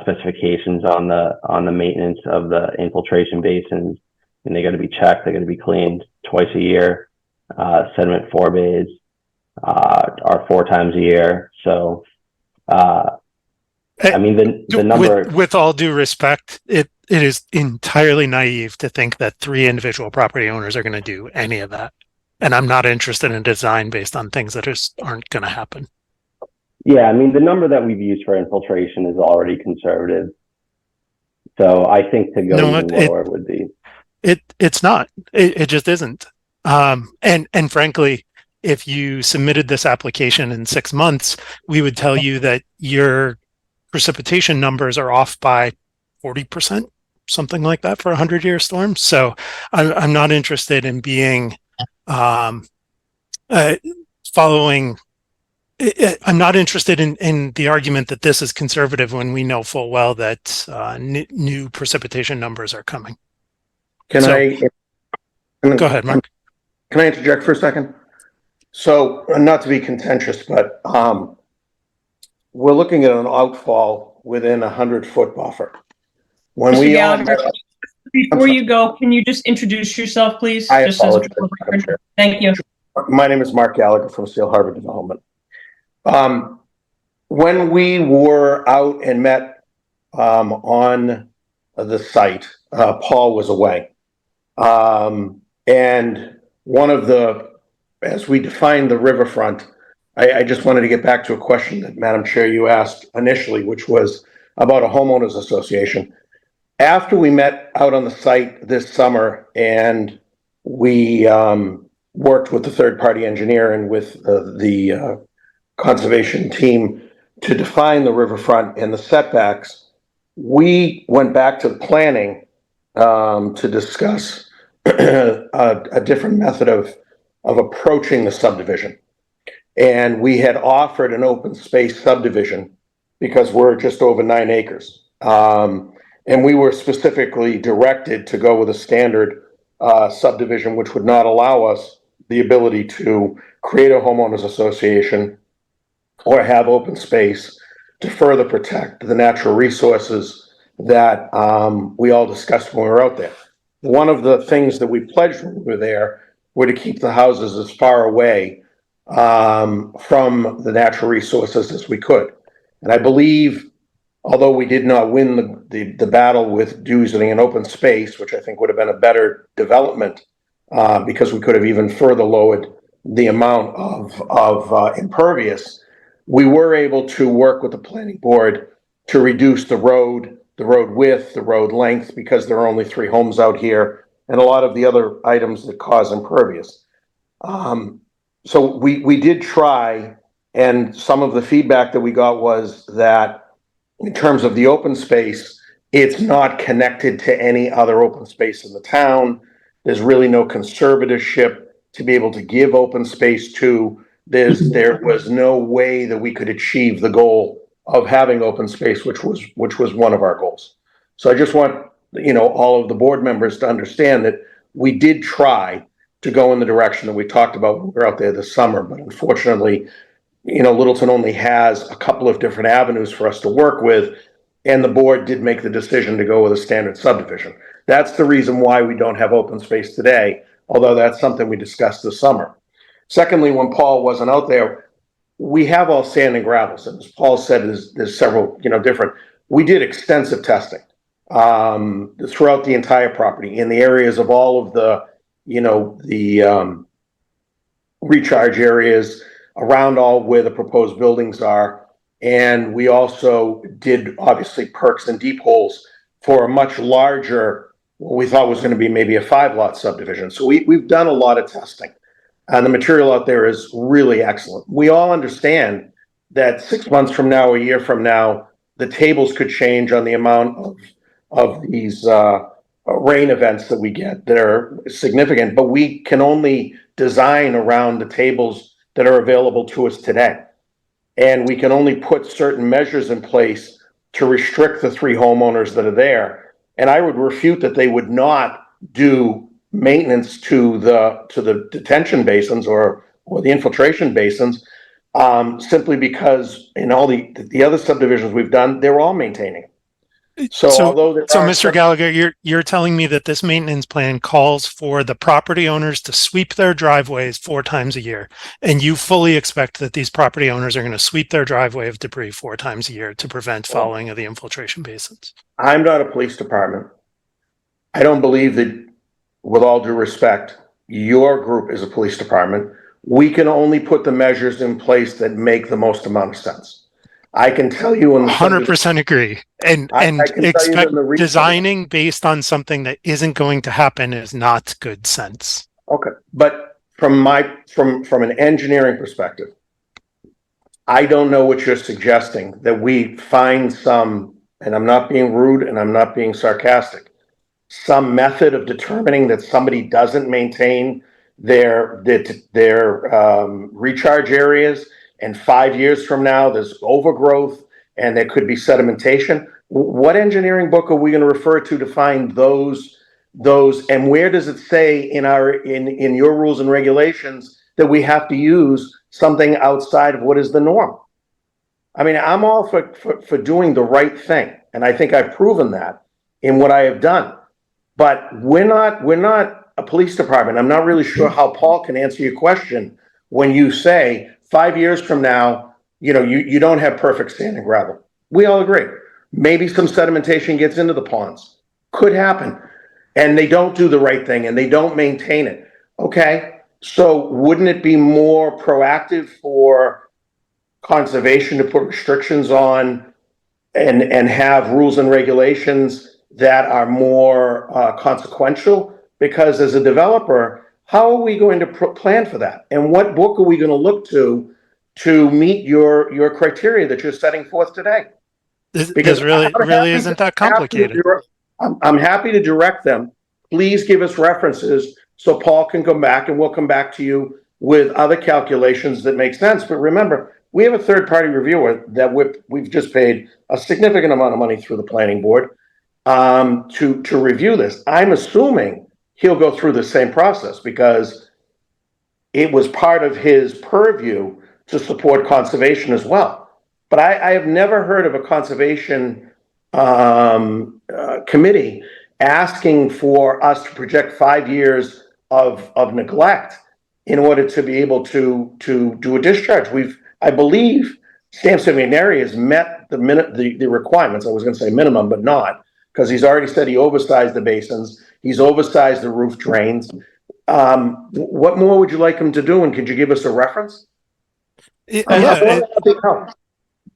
specifications on the maintenance of the infiltration basins, and they got to be checked. They got to be cleaned twice a year. Sediment forebays are 4 times a year. So, I mean, the number. With all due respect, it is entirely naive to think that 3 individual property owners are going to do any of that. And I'm not interested in design based on things that just aren't going to happen. Yeah, I mean, the number that we've used for infiltration is already conservative. So I think to go even lower would be. It's not. It just isn't. And frankly, if you submitted this application in 6 months, we would tell you that your precipitation numbers are off by 40%, something like that for a 100-year storm. So I'm not interested in being following. I'm not interested in the argument that this is conservative when we know full well that new precipitation numbers are coming. Go ahead, Mark. Can I interject for a second? So, not to be contentious, but we're looking at an outfall within 100-foot buffer. When Mr. we all Gallagher, met, before you go, can you just introduce yourself, please? I Just as a apologize, Madam Chair. Thank you. My name is Mark Gallagher from Seal Harbor Development. When we were out and met on the site, Paul was away. And one of the, as we defined the riverfront, I just wanted to get back to a question that, Madam Chair, you asked initially, which was about a homeowners association. After we met out on the site this summer and we worked with the third-party engineer and with the conservation team to define the riverfront and the setbacks, we went back to the planning to discuss a different method of approaching the subdivision. And we had offered an open space subdivision because we're just over 9 acres. And we were specifically directed to go with a standard subdivision, which would not allow us the ability to create a homeowners association or have open space to further protect the natural resources that we all discussed when we were out there. One of the things that we pledged when we were there were to keep the houses as far away from the natural resources as we could. And I believe, although we did not win the battle with using an open space, which I think would have been a better development because we could have even further lowered the amount of impervious, we were able to work with the planning board to reduce the road width, the road length, because there are only 3 homes out here, and a lot of the other items that cause impervious. So we did try, and some of the feedback that we got was that in terms of the open space, it's not connected to any other open space in the town. There's really no conservatorship to be able to give open space to. There was no way that we could achieve the goal of having open space, which was one of our goals. So I just want, all of the board members to understand that we did try to go in the direction that we talked about when we were out there this summer, but unfortunately, Littleton only has a couple of different avenues for us to work with, and the board did make the decision to go with a standard subdivision. That's the reason why we don't have open space today, although that's something we discussed this summer. Secondly, when Paul wasn't out there, we have all sand and gravels, and as Paul said, there's several, different. We did extensive testing throughout the entire property in the areas of all of the, recharge areas around all where the proposed buildings are. And we also did, obviously, perks and deep holes for a much larger, what we thought was going to be maybe a 5-lot subdivision. So we've done a lot of testing. And the material out there is really excellent. We all understand that 6 months from now, a year from now, the tables could change on the amount of these rain events that we get that are significant, but we can only design around the tables that are available to us today. And we can only put certain measures in place to restrict the 3 homeowners that are there. And I would refute that they would not do maintenance to the detention basins or the infiltration basins, simply because in all the other subdivisions we've done, they're all maintaining. So Mr. Gallagher, you're telling me that this maintenance plan calls for the property owners to sweep their driveways 4 times a year, and you fully expect that these property owners are going to sweep their driveway of debris 4 times a year to prevent falling of the infiltration basins? I'm not a police department. I don't believe that, with all due respect, your group is a police department. We can only put the measures in place that make the most amount of sense. I can tell you, 100% agree, and expect designing based on something that isn't going to happen is not good sense. Okay, but from an engineering perspective, I don't know what you're suggesting, that we find some, and I'm not being rude and I'm not being sarcastic, some method of determining that somebody doesn't maintain their recharge areas, and 5 years from now there's overgrowth and there could be sedimentation. What engineering book are we going to refer to find those, and where does it say in your rules and regulations that we have to use something outside of what is the norm. I mean, I'm all for doing the right thing, and I think I've proven that in what I have done. But we're not a police department. I'm not really sure how Paul can answer your question when you say 5 years from now, you don't have perfect sand and gravel. We all agree. Maybe some sedimentation gets into the ponds. Could happen. And they don't do the right thing and they don't maintain it. Okay. So wouldn't it be more proactive for conservation to put restrictions on and have rules and regulations that are more consequential? Because as a developer, how are we going to plan for that? And what book are we going to look to meet your criteria that you're setting forth today? This really isn't that complicated. I'm happy to direct them. Please give us references so Paul can come back, and we'll come back to you with other calculations that make sense. But remember, we have a third-party reviewer that we've just paid a significant amount of money through the planning board to review this. I'm assuming he'll go through the same process because it was part of his purview to support conservation as well. But I have never heard of a conservation committee asking for us to project 5 years of neglect in order to be able to do a discharge. I believe Sampson McNary has met the requirements. I was going to say minimum, but not, because he's already said he oversized the basins. He's oversized the roof drains. What more would you like him to do? And could you give us a reference?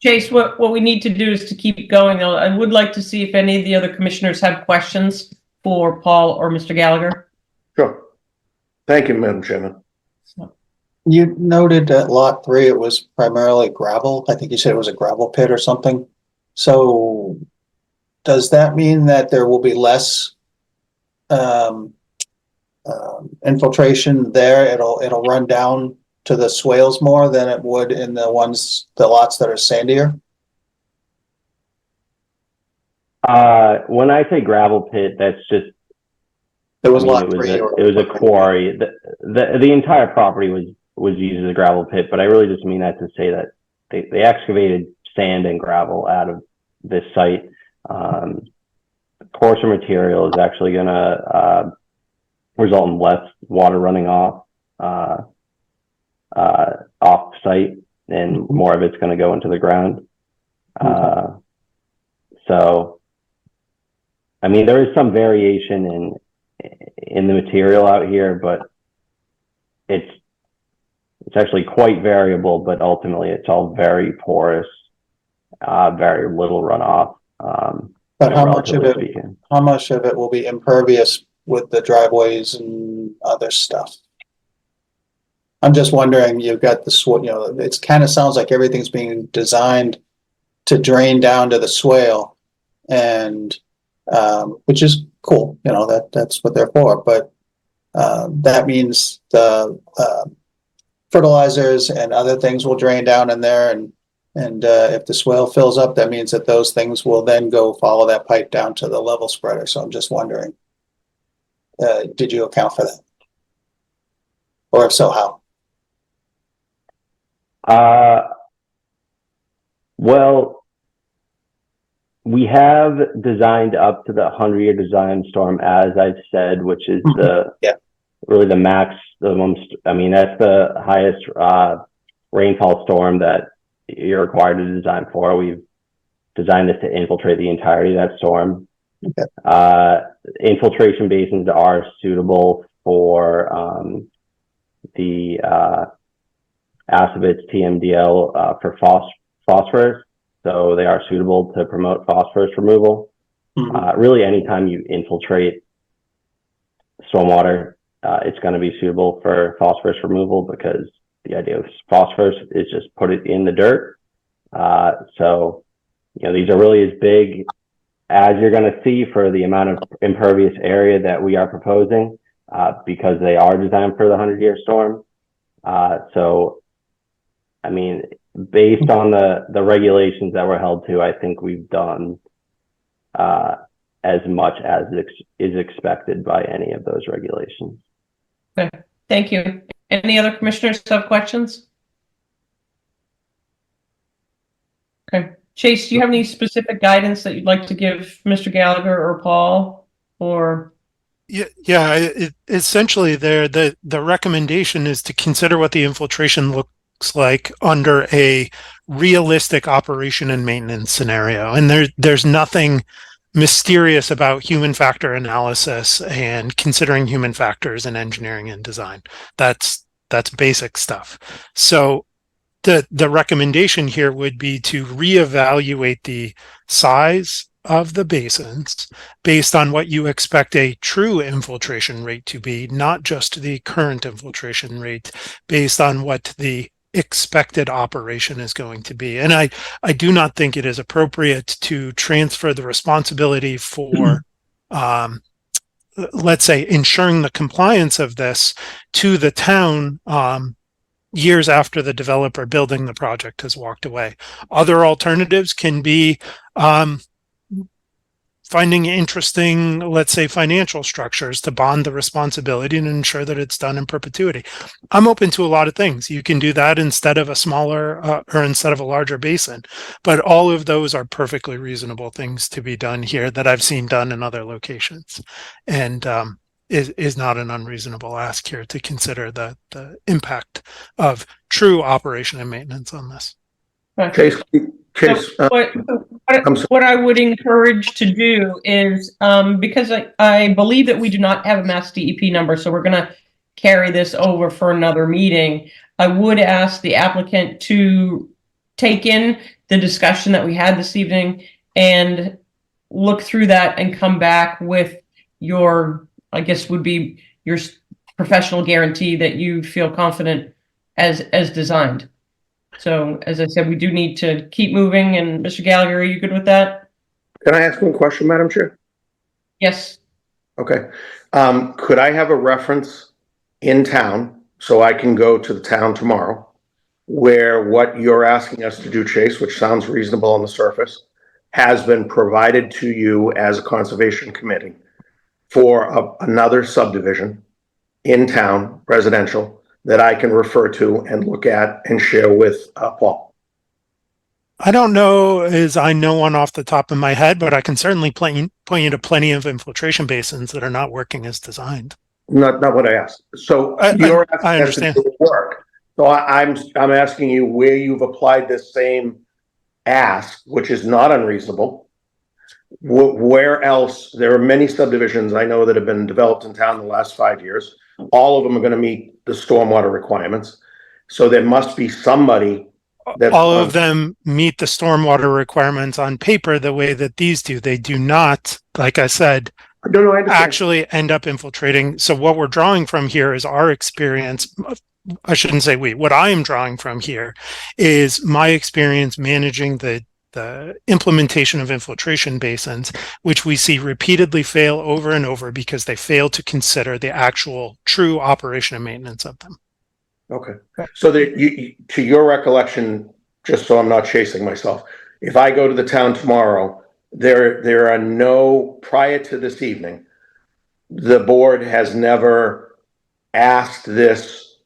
Chase, what we need to do is to keep going. I would like to see if any of the other commissioners have questions for Paul or Mr. Gallagher. Sure. Thank you, Madam Chairman. You noted at lot 3, it was primarily gravel. I think you said it was a gravel pit or something. So does that mean that there will be less infiltration there? It'll run down to the swales more than it would in the lots that are sandier? When I say gravel pit, that's just it was lot 3. It was a quarry. The entire property was used as a gravel pit, but I really just mean that to say that they excavated sand and gravel out of this site. Coarser material is actually going to result in less water running off site, and more of it's going to go into the ground. So, I mean, there is some variation in the material out here, but it's actually quite variable, but ultimately it's all very porous, very little runoff. But how much of it will be impervious with the driveways and other stuff? I'm just wondering, you've got the it kind of sounds like everything's being designed to drain down to the swale, and which is cool, that's what they're for. But that means the fertilizers and other things will drain down in there, and if the swale fills up, that means that those things will then go follow that pipe down to the level spreader. So I'm just wondering, did you account for that? Or if so, how? Well, we have designed up to the 100-year design storm, as I've said, which is really the max. I mean, that's the highest rainfall storm that you're required to design for. We've designed this to infiltrate the entirety of that storm. Okay. Infiltration basins are suitable for the Assavitz TMDL for phosphorus, so they are suitable to promote phosphorus removal. Really, anytime you infiltrate stormwater, it's going to be suitable for phosphorus removal, because the idea of phosphorus is just put it in the dirt. So, these are really as big as you're going to see for the amount of impervious area that we are proposing, because they are designed for the 100-year storm. So, I mean, based on the regulations that we're held to, I think we've done as much as is expected by any of those regulations. Okay, thank you. Any other commissioners have questions? Okay. Chase, do you have any specific guidance that you'd like to give Mr. Gallagher or Paul? Or Essentially the recommendation is to consider what the infiltration looks like under a realistic operation and maintenance scenario. And there's nothing mysterious about human factor analysis and considering human factors in engineering and design. That's basic stuff. So the recommendation here would be to reevaluate the size of the basins based on what you expect a true infiltration rate to be, not just the current infiltration rate, based on what the expected operation is going to be. And I do not think it is appropriate to transfer the responsibility for let's say ensuring the compliance of this to the town years after the developer building the project has walked away. Other alternatives can be finding interesting, let's say, financial structures to bond the responsibility and ensure that it's done in perpetuity. I'm open to a lot of things. You can do that instead of a smaller or instead of a larger basin, but all of those are perfectly reasonable things to be done here that I've seen done in other locations, and is not an unreasonable ask here to consider the impact of true operation and maintenance on this. Chase, what I would encourage to do is, because I believe that we do not have a Mass DEP number, so we're going to carry this over for another meeting. I would ask the applicant to take in the discussion that we had this evening and look through that and come back with your, I guess would be your professional guarantee that you feel confident as designed. So as I said, we do need to keep moving. And Mr. Gallagher, are you good with that? Can I ask one question, Madam Chair? Yes. Okay. Could I have a reference in town so I can go to the town tomorrow where what you're asking us to do, Chase, which sounds reasonable on the surface, has been provided to you as a conservation committee for another subdivision in town, residential, that I can refer to and look at and share with Paul? I don't know as I know one off the top of my head, but I can certainly point you to plenty of infiltration basins that are not working as designed. Not what I asked. So you're asking I understand. us to do the work. So I'm asking you where you've applied this same ask, which is not unreasonable. Where else? There are many subdivisions I know that have been developed in town in the last 5 years. All of them are going to meet the stormwater requirements. So there must be somebody that all of them meet the stormwater requirements on paper the way that these do. They do not, like I said, I actually end up infiltrating. So what we're drawing from here is our experience. I shouldn't say we. What I am drawing from here is my experience managing the implementation of infiltration basins, which we see repeatedly fail over and over because they fail to consider the actual true operation and maintenance of them. Okay. So that to your recollection, just so I'm not chasing myself, if I go to the town tomorrow, there are no, prior to this evening, the board has never asked this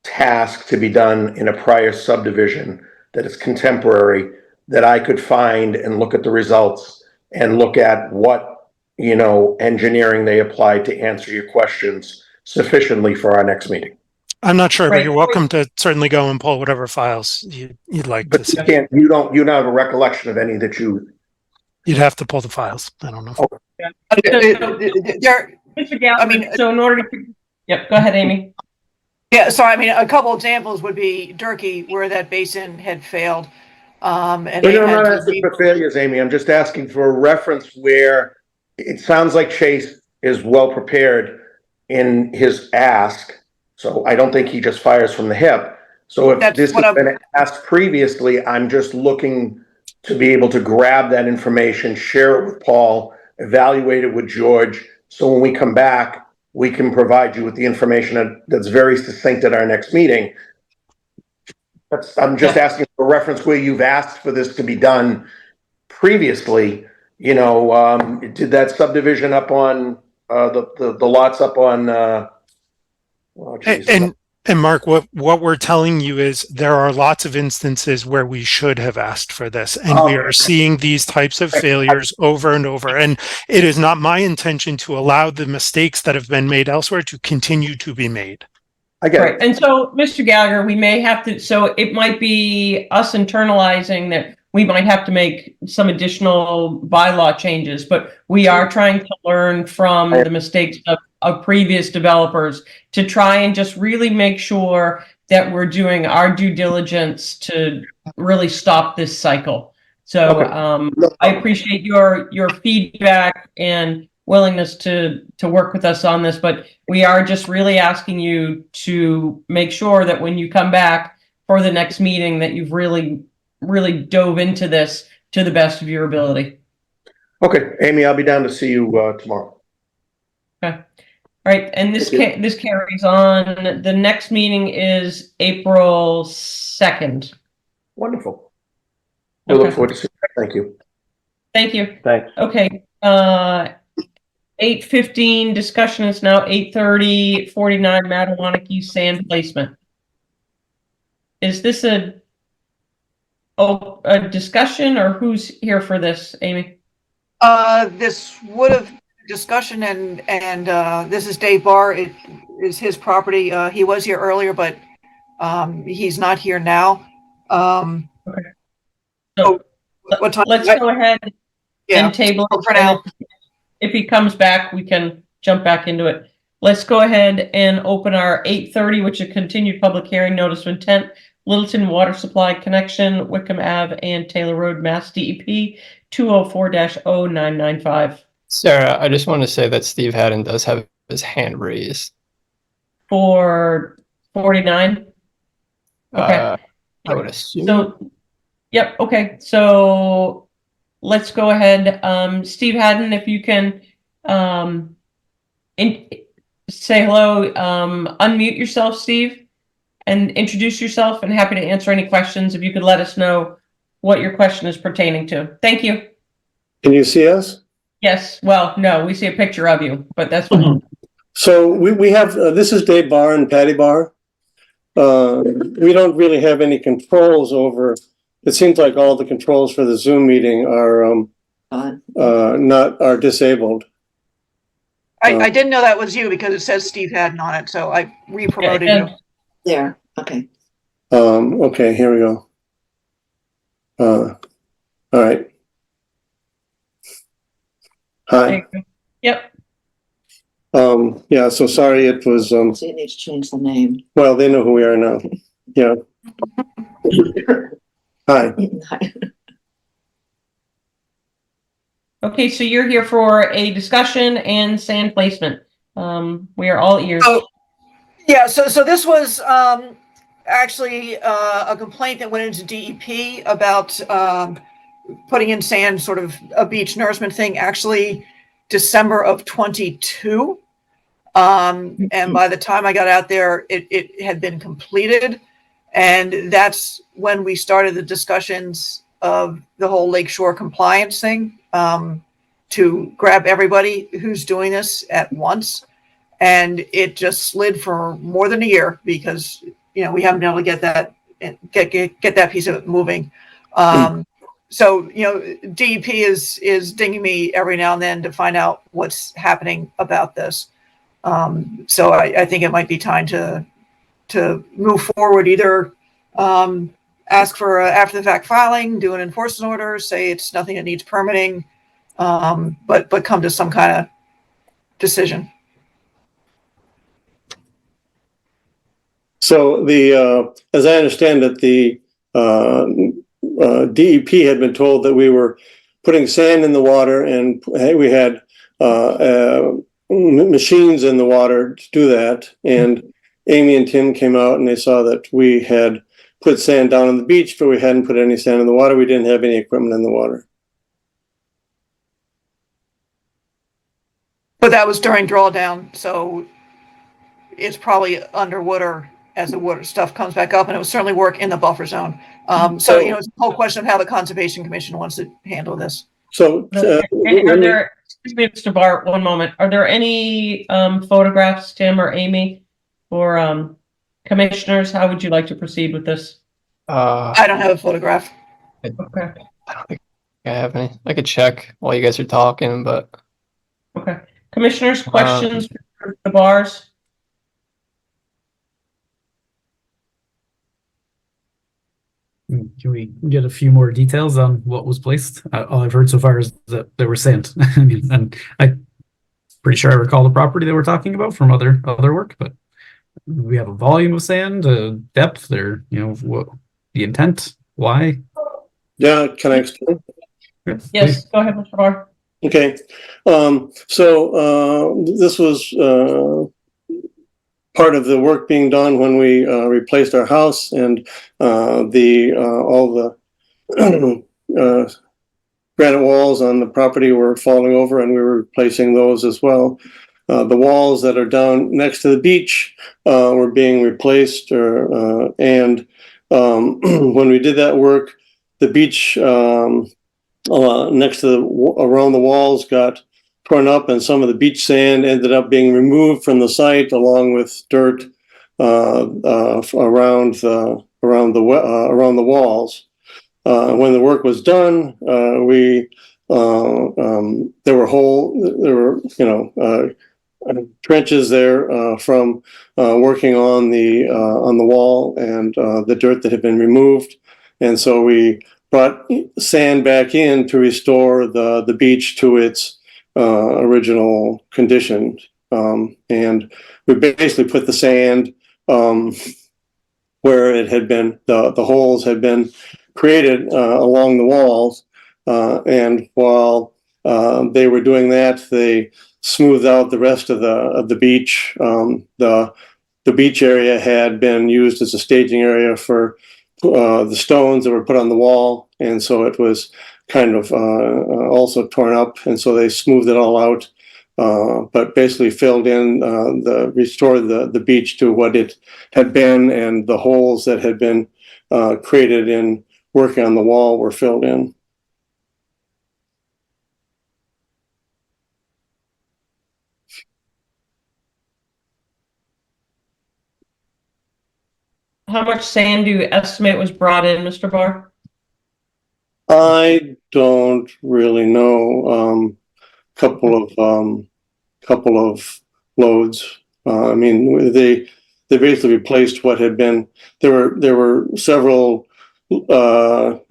task to be done in a prior subdivision that is contemporary, that I could find and look at the results and look at what, engineering they applied to answer your questions sufficiently for our next meeting. I'm not sure, Right. but you're welcome to certainly go and pull whatever files you'd like to see. But you don't have a recollection of any that You'd have to pull the files. I don't know. Mr. Gallagher, so in order to, yep, go ahead, Amy. Yeah, so I mean, a couple examples would be Durkee, where that basin had failed. And they I'm had not to asking for failures, Amy. I'm just asking for a reference where it sounds like Chase is well prepared in his ask. So I don't think he just fires from the hip. So if this has been asked previously, I'm just looking to be able to grab that information, share it with Paul, evaluate it with George. So when we come back, we can provide you with the information that's very succinct at our next meeting. I'm just asking for a reference where you've asked for this to be done previously. Did that subdivision up on the lots up on And Mark, what we're telling you is there are lots of instances where we should have asked for this, and we are seeing these types of failures over and over. And it is not my intention to allow the mistakes that have been made elsewhere to continue to be made. I get Right. it. And so, Mr. Gallagher, we may have to, so it might be us internalizing that we might have to make some additional bylaw changes, but we are trying to learn from the mistakes of previous developers to try and just really make sure that we're doing our due diligence to really stop this cycle. So I appreciate your feedback and willingness to work with us on this, but we are just really asking you to make sure that when you come back for the next meeting that you've really dove into this to the best of your ability. Okay, Amy, I'll be down to see you tomorrow. Okay. All right, and this this carries on. The next meeting is April 2nd. Wonderful. We look forward to seeing you. Thank you. Thank you. Thanks. Okay, 8:15, discussion is now 8:30, 49 Mattawanakie sand placement. Is this a discussion, or who's here for this, Amy? This would have discussion, and this is Dave Barr. It is his property. He was here earlier, but he's not here now. Okay. So what time? let's go ahead Yeah, and table it for now. If he comes back, we can jump back into it. Let's go ahead and open our 8:30, which is a continued public hearing notice of intent. Littleton Water Supply Connection, Wickham Ave and Taylor Road, Mass DEP 204-0995. Sarah, I just want to say that Steve Haddon does have his hand raised. For 49? Okay. I would assume. So, yep, okay. So let's go ahead. Steve Haddon, if you can say hello, unmute yourself, Steve, and introduce yourself, and happy to answer any questions if you could let us know what your question is pertaining to. Thank you. Can you see us? Yes, well, no, we see a picture of you, but that's fine. So we have, this is Dave Barr and Patty Barr. We don't really have any controls over, it seems like all the controls for the Zoom meeting are disabled. I didn't know that was you because it says Steve Haddon on it, so I re-promoted you. There, okay. Okay, here we go. All right. Hi. Yep. Yeah, so sorry it was, So you need to change the name. well, they know who we are now. Yeah. Hi. Okay, so you're here for a discussion and sand placement. We are all ears. Oh, yeah, so this was actually a complaint that went into DEP about putting in sand, sort of a beach nourishment thing, actually December of 22. And by the time I got out there, it had been completed. And that's when we started the discussions of the whole lakeshore compliance thing, to grab everybody who's doing this at once. And it just slid for more than a year because, you know, we haven't been able to get that piece of it moving. So, you know, DEP is dinging me every now and then to find out what's happening about this. So I think it might be time to move forward, either ask for after the fact filing, do an enforcement order, say it's nothing that needs permitting, but come to some kind of decision. So as I understand it, the DEP had been told that we were putting sand in the water, and we had machines in the water to do that. And Amy and Tim came out and they saw that we had put sand down on the beach, but we hadn't put any sand in the water. We didn't have any equipment in the water. But that was during drawdown, so it's probably underwater as the water stuff comes back up, and it will certainly work in the buffer zone. So, you know, it's a whole question of how the Conservation Commission wants to handle this. So, Are there, excuse me, Mr. Bart, one moment. Are there any photographs, Tim or Amy, or Commissioners, how would you like to proceed with this? I don't have a photograph. Okay. I don't think I have any. I could check while you guys are talking, but Okay. Commissioners, questions for the bars? Can we get a few more details on what was placed? All I've heard so far is that there was sand. I mean, and I'm pretty sure I recall the property that we're talking about from other work, but we have a volume of sand, depth, or what the intent, why? Yeah, can I explain? Yes, go ahead, Mr. Barr. Okay, this was part of the work being done when we replaced our house, and all the granite walls on the property were falling over, and we were replacing those as well. The walls that are down next to the beach were being replaced, and when we did that work, the beach next to around the walls got torn up, and some of the beach sand ended up being removed from the site along with dirt around the walls. When the work was done, there were trenches there from working on the wall and the dirt that had been removed, and so we brought sand back in to restore the beach to its original condition, and we basically put the sand where it had been. The holes had been created along the walls, and while they were doing that, they smoothed out the rest of the beach. The beach area had been used as a staging area for the stones that were put on the wall, and so it was kind of also torn up, and so they smoothed it all out, but basically filled in restored the beach to what it had been, and the holes that had been created in working on the wall were filled in. How much sand do you estimate was brought in, Mr. Barr? I don't really know. Couple of loads. I mean, they basically replaced what had been. There were several, truck.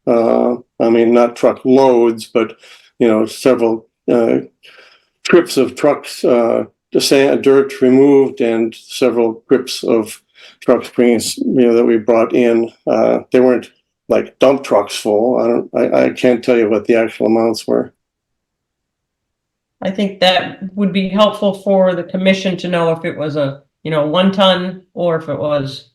I mean, not truck loads, but several trips of trucks. The sand, dirt removed, and several trips of trucks that we brought in. They weren't like dump trucks full. I can't tell you what the actual amounts were. I think that would be helpful for the commission to know if it was a 1 ton or if it was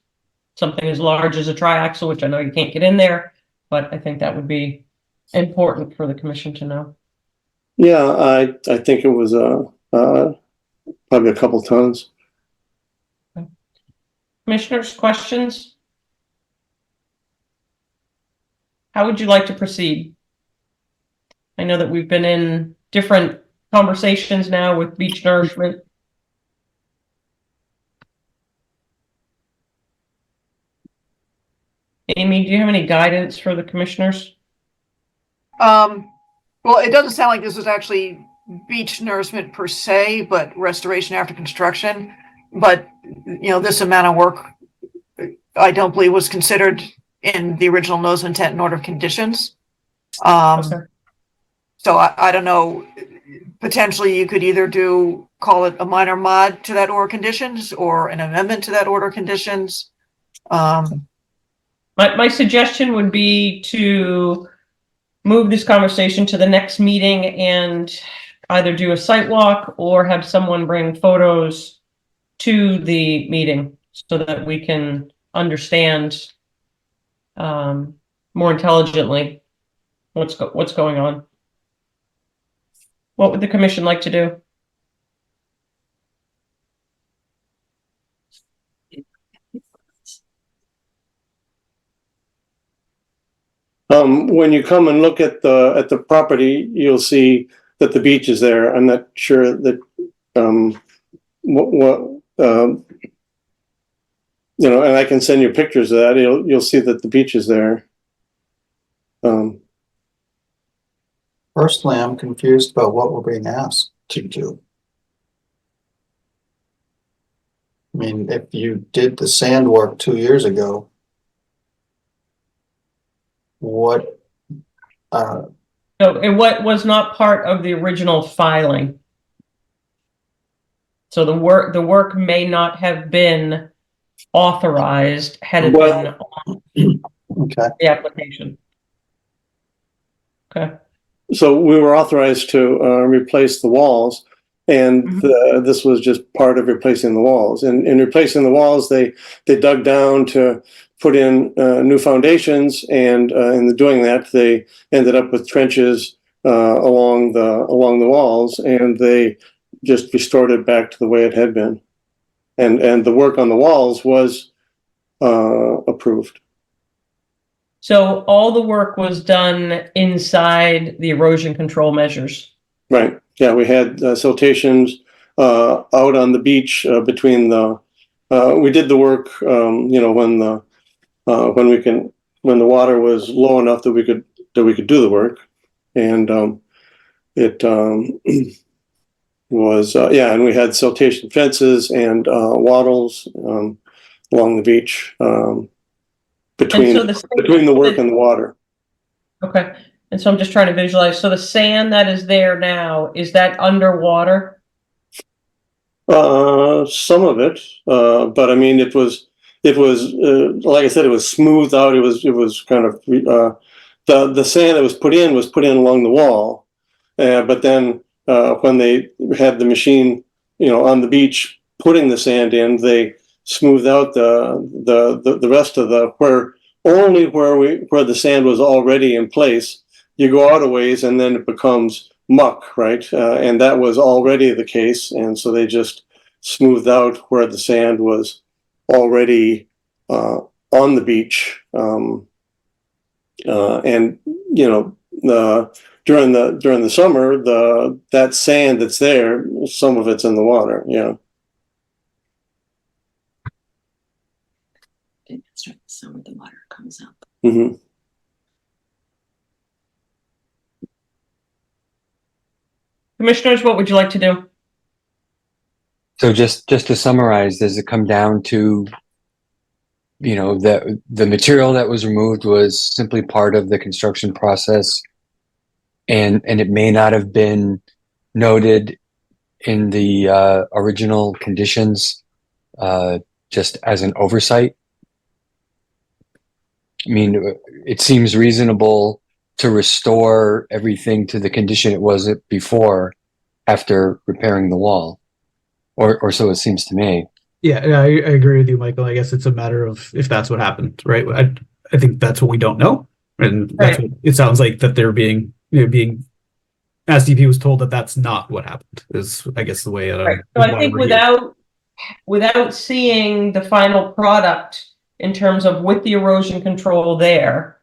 something as large as a triaxle, which I know you can't get in there, but I think that would be important for the commission to know. Yeah, I think it was probably a couple tons. Commissioners, questions? How would you like to proceed? I know that we've been in different conversations now with beach nourishment. Amy, do you have any guidance for the commissioners? Well, it doesn't sound like this was actually beach nourishment per se, but restoration after construction. But, this amount of work, I don't believe was considered in the original notice of intent and order of conditions. Okay. So I don't know, potentially you could either call it a minor mod to that order of conditions or an amendment to that order of conditions. My suggestion would be to move this conversation to the next meeting and either do a site walk or have someone bring photos to the meeting so that we can understand more intelligently what's going on. What would the commission like to do? When you come and look at the property, you'll see that the beach is there. I'm not sure that you know, and I can send you pictures of that. You'll see that the beach is there. Personally, I'm confused about what we're being asked to do. I mean, if you did the sand work 2 years ago, what, So what was not part of the original filing. So the work may not have been authorized had it been on okay, the application. Okay. So we were authorized to replace the walls, and this was just part of replacing the walls. And in replacing the walls, they dug down to put in new foundations, and in doing that, they ended up with trenches along the walls, and they just restored it back to the way it had been. And the work on the walls was approved. So all the work was done inside the erosion control measures. Right. Yeah, we had siltations out on the beach between the. We did the work, you know, when the water was low enough that we could do the work, and it was yeah, and we had siltation fences and wattles along the beach between the work and the water. Okay. And so I'm just trying to visualize. So the sand that is there now, is that underwater? Some of it, but I mean, it was like I said, it was smoothed out. It was kind of the sand that was put in along the wall, but then when they had the machine, you know, on the beach putting the sand in, they smoothed out the rest of where the sand was already in place. You go out a ways and then it becomes muck, right? And that was already the case, and so they just smoothed out where the sand was already on the beach. And you know, during the summer, that sand that's there, some of it's in the water. Yeah. That's right. Some of the water comes up. Mm-hmm. Commissioners, what would you like to do? So just to summarize, does it come down to, you know, the material that was removed was simply part of the construction process, and it may not have been noted in the original conditions, just as an oversight? I mean, it seems reasonable to restore everything to the condition it was before after repairing the wall, or so it seems to me. Yeah, I agree with you, Michael. I guess it's a matter of if that's what happened, right? I think that's what we don't know, and that's what it sounds like, that they're being SDP was told that that's not what happened. Is, I guess, the way. So I think without seeing the final product in terms of with the erosion control there,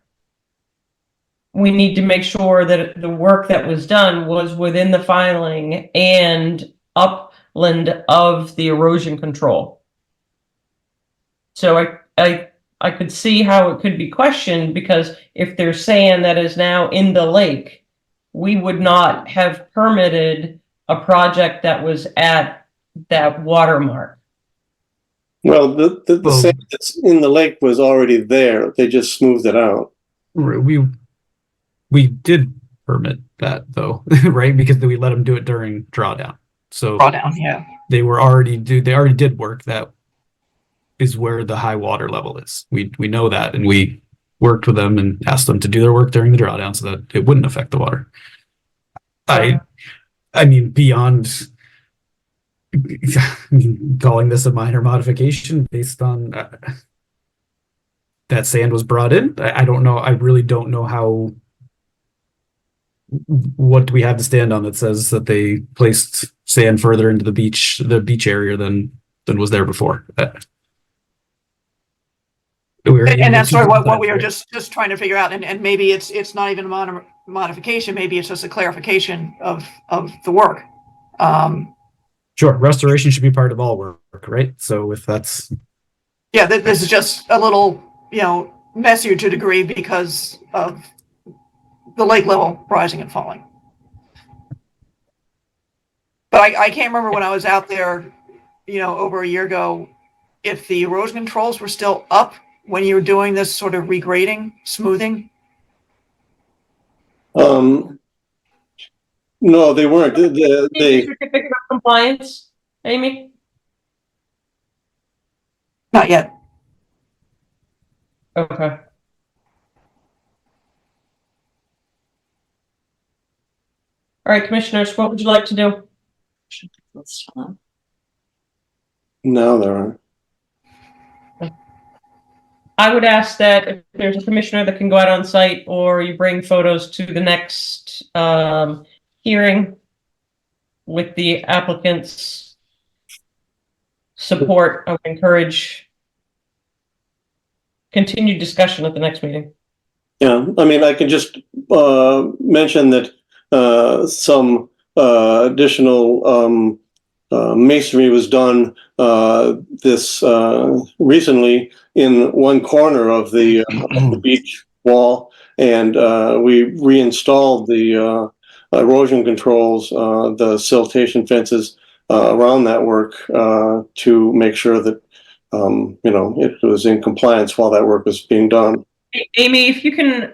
we need to make sure that the work that was done was within the filing and upland of the erosion control. So I could see how it could be questioned, because if there's sand that is now in the lake, we would not have permitted a project that was at that watermark. Well, the sand that's in the lake was already there. They just smoothed it out. We did permit that though, right? Because we let them do it during drawdown. So yeah. They already did work that is where the high water level is. We know that, and we worked with them and asked them to do their work during the drawdown so that it wouldn't affect the water. I mean, beyond calling this a minor modification based on that sand was brought in, I don't know. I really don't know how. What do we have to stand on that says that they placed sand further into the beach area than was there before? And that's sort of what we were just trying to figure out, and maybe it's not even a modification. Maybe it's just a clarification of the work. Sure, restoration should be part of all work, right? So if that's Yeah, this is just a little, messier to a degree because of the lake level rising and falling. But I can't remember when I was out there, over a year ago, if the erosion controls were still up when you were doing this sort of regrading, smoothing. No, they weren't. They Certificate of compliance, Amy? Not yet. Okay. All right, commissioners, what would you like to do? no, there aren't. I would ask that if there's a commissioner that can go out on site, or you bring photos to the next hearing with the applicant's support, I would encourage continued discussion at the next meeting. Yeah, I mean, I can just mention that some additional masonry was done this recently in one corner of the beach wall, and we reinstalled the erosion controls, the siltation fences around that work to make sure that it was in compliance while that work was being done. Amy, if you can,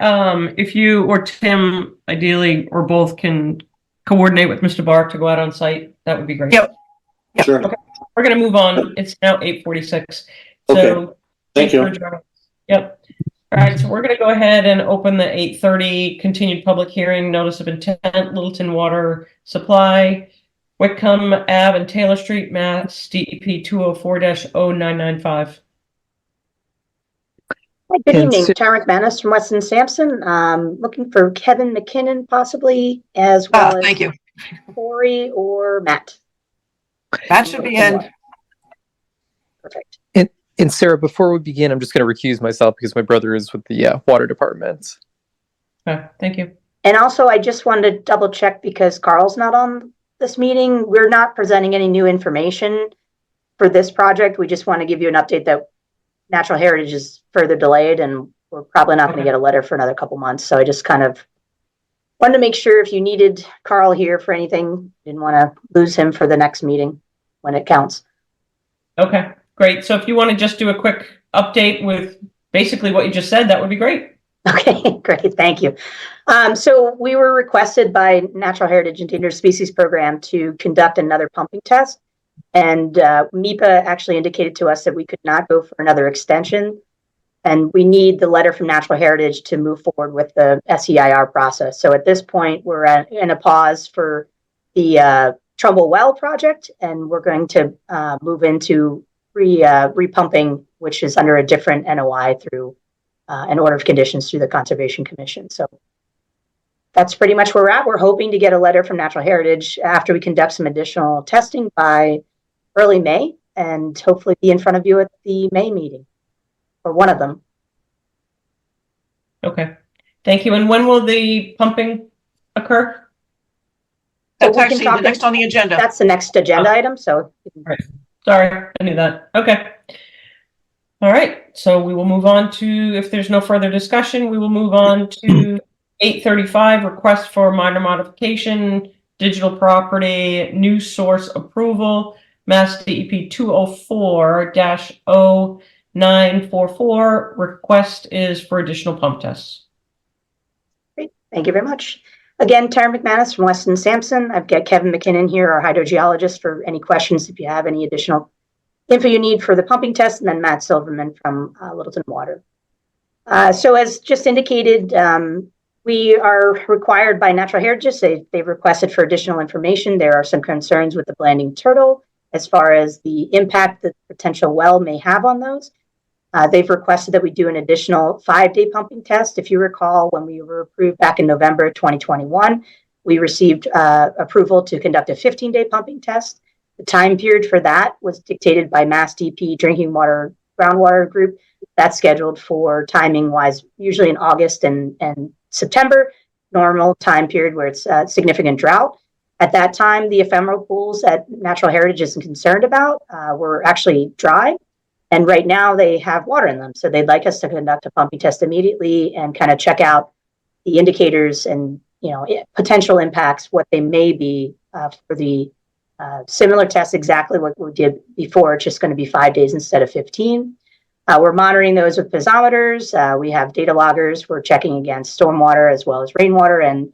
if you or Tim, ideally, or both, can coordinate with Mr. Barr to go out on site, that would be great. Yep. Sure. Okay. We're going to move on. It's now 8:46. Okay. So Thank you. for joining us. Yep. All right. So we're going to go ahead and open the 8:30 continued public hearing, notice of intent, Littleton Water Supply, Whitcomb Ave and Taylor Street, Mass. DEP 204-0995. Hi, good And evening. so- Tara McManus from Weston Sampson. Looking for Kevin McKinnon possibly, as well as Thank you. Corey or Matt. That should be in. Perfect. And Sarah, before we begin, I'm just going to recuse myself because my brother is with the water department. Okay. Thank you. And also, I just wanted to double check because Carl's not on this meeting. We're not presenting any new information for this project. We just want to give you an update that Natural Heritage is further delayed and we're probably not going to Okay. get a letter for another couple months. So I just kind of wanted to make sure if you needed Carl here for anything, didn't want to lose him for the next meeting when it counts. Okay. Great. So if you want to just do a quick update with basically what you just said, that would be great. Okay, great. Thank you. So we were requested by Natural Heritage Endangered Species Program to conduct another pumping test. And MIPA actually indicated to us that we could not go for another extension. And we need the letter from Natural Heritage to move forward with the SEIR process. So at this point, we're in a pause for the Trumbull Well project, and we're going to move into repumping, which is under a different NOI through an order of conditions through the Conservation Commission. So that's pretty much where we're at. We're hoping to get a letter from Natural Heritage after we conduct some additional testing by early May, and hopefully be in front of you at the May meeting, or one of them. Okay. Thank you. And when will the pumping occur? So That's we can actually talk the next on the agenda. That's the next agenda item, so. Sorry, I knew that. Okay. All right. So we will move on to, if there's no further discussion, we will move on to 8:35, request for minor modification, digital property, new source approval, Mass DEP 204-0944. Request is for additional pump tests. Great, thank you very much. Again, Tara McManus from Weston Sampson. I've got Kevin McKinnon here, our hydrogeologist, for any questions if you have any additional info you need for the pumping test, and then Matt Silverman from Littleton Water. So as just indicated, we are required by Natural Heritage. They've requested for additional information. There are some concerns with the Blanding Turtle as far as the impact that the potential well may have on those. They've requested that we do an additional 5-day pumping test. If you recall, when we were approved back in November 2021, we received approval to conduct a 15-day pumping test. The time period for that was dictated by Mass DP Drinking Water Groundwater Group. That's scheduled for timing-wise, usually in August and September, normal time period where it's significant drought. At that time, the ephemeral pools that Natural Heritage isn't concerned about were actually dry. And right now they have water in them. So they'd like us to conduct a pumping test immediately and kind of check out the indicators and, potential impacts, what they may be for the similar test, exactly what we did before. It's just going to be 5 days instead of 15. We're monitoring those with piezometers. We have data loggers. We're checking against stormwater as well as rainwater and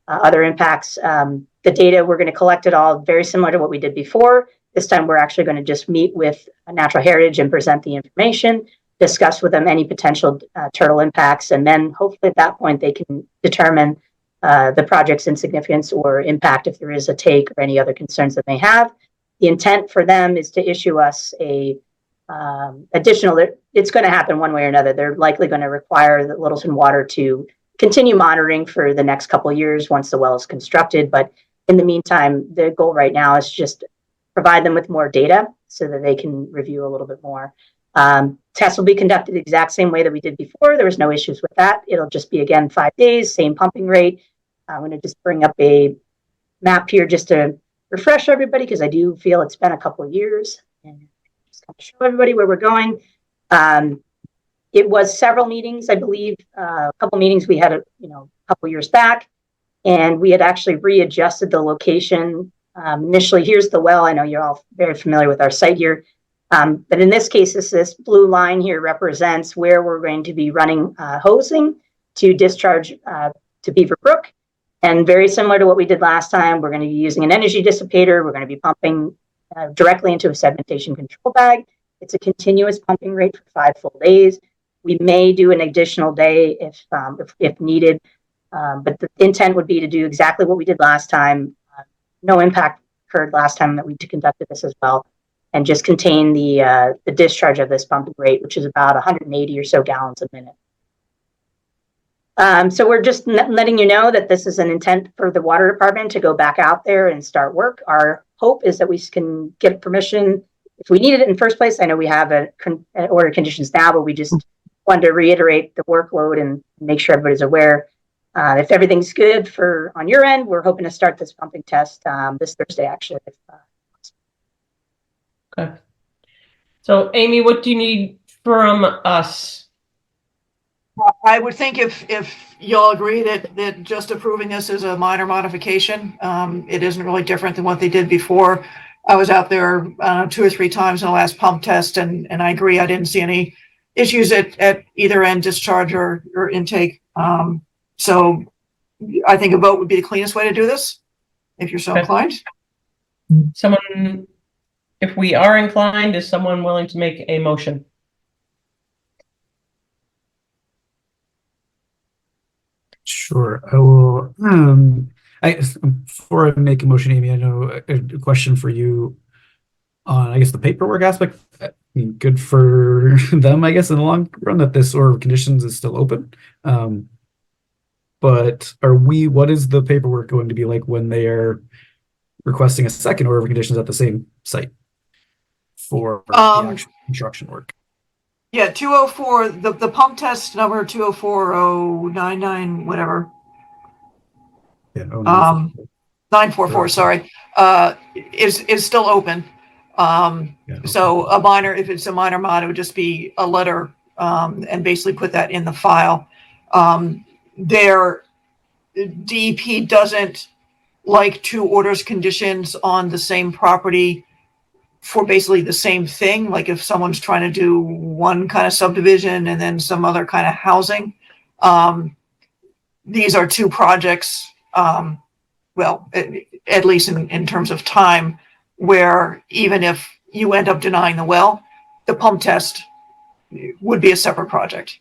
other impacts. The data, we're going to collect it all very similar to what we did before. This time, we're actually going to just meet with Natural Heritage and present the information, discuss with them any potential turtle impacts, and then hopefully at that point, they can determine the project's insignificance or impact if there is a take or any other concerns that they have. The intent for them is to issue us a additional, it's going to happen one way or another. They're likely going to require the Littleton Water to continue monitoring for the next couple of years once the well is constructed. But in the meantime, the goal right now is just provide them with more data so that they can review a little bit more. Tests will be conducted the exact same way that we did before. There was no issues with that. It'll just be, again, 5 days, same pumping rate. I'm going to just bring up a map here just to refresh everybody because I do feel it's been a couple of years. And just kind of show everybody where we're going. It was several meetings, I believe, a couple meetings we had, a couple years back, and we had actually readjusted the location. Initially, here's the well. I know you're all very familiar with our site here. But in this case, this blue line here represents where we're going to be running hosing to discharge to Beaver Brook. And very similar to what we did last time, we're going to be using an energy dissipator. We're going to be pumping directly into a sedimentation control bag. It's a continuous pumping rate for 5 full days. We may do an additional day if needed. But the intent would be to do exactly what we did last time. No impact occurred last time that we conducted this as well, and just contain the discharge of this pumping rate, which is about 180 or so gallons a minute. So we're just letting you know that this is an intent for the water department to go back out there and start work. Our hope is that we can get permission if we needed it in the first place. I know we have an order conditions now, but we just wanted to reiterate the workload and make sure everybody's aware. If everything's good on your end, we're hoping to start this pumping test this Thursday, actually. Okay. So, Amy, what do you need from us? I would think if you'll agree that just approving this is a minor modification, it isn't really different than what they did before. I was out there 2 or 3 times in the last pump test, and I agree. I didn't see any issues at either end, discharge or intake. So I think a vote would be the cleanest way to do this, if you're so inclined. Someone, if we are inclined, is someone willing to make a motion? Sure. I will. Before I make a motion, Amy, I know a question for you on, I guess, the paperwork aspect. Good for them, I guess, in the long run that this order of conditions is still open. But what is the paperwork going to be like when they are requesting a second order of conditions at the same site for the actual construction work? Yeah, 204, the pump test number 204-099, whatever. Yeah, 944, sorry, is still open. So if it's a minor mod, it would just be a letter and basically put that in the file. Their DEP doesn't like 2 orders conditions on the same property for basically the same thing. Like if someone's trying to do one kind of subdivision and then some other kind of housing. These are 2 projects, well, at least in terms of time, where even if you end up denying the well, the pump test would be a separate project.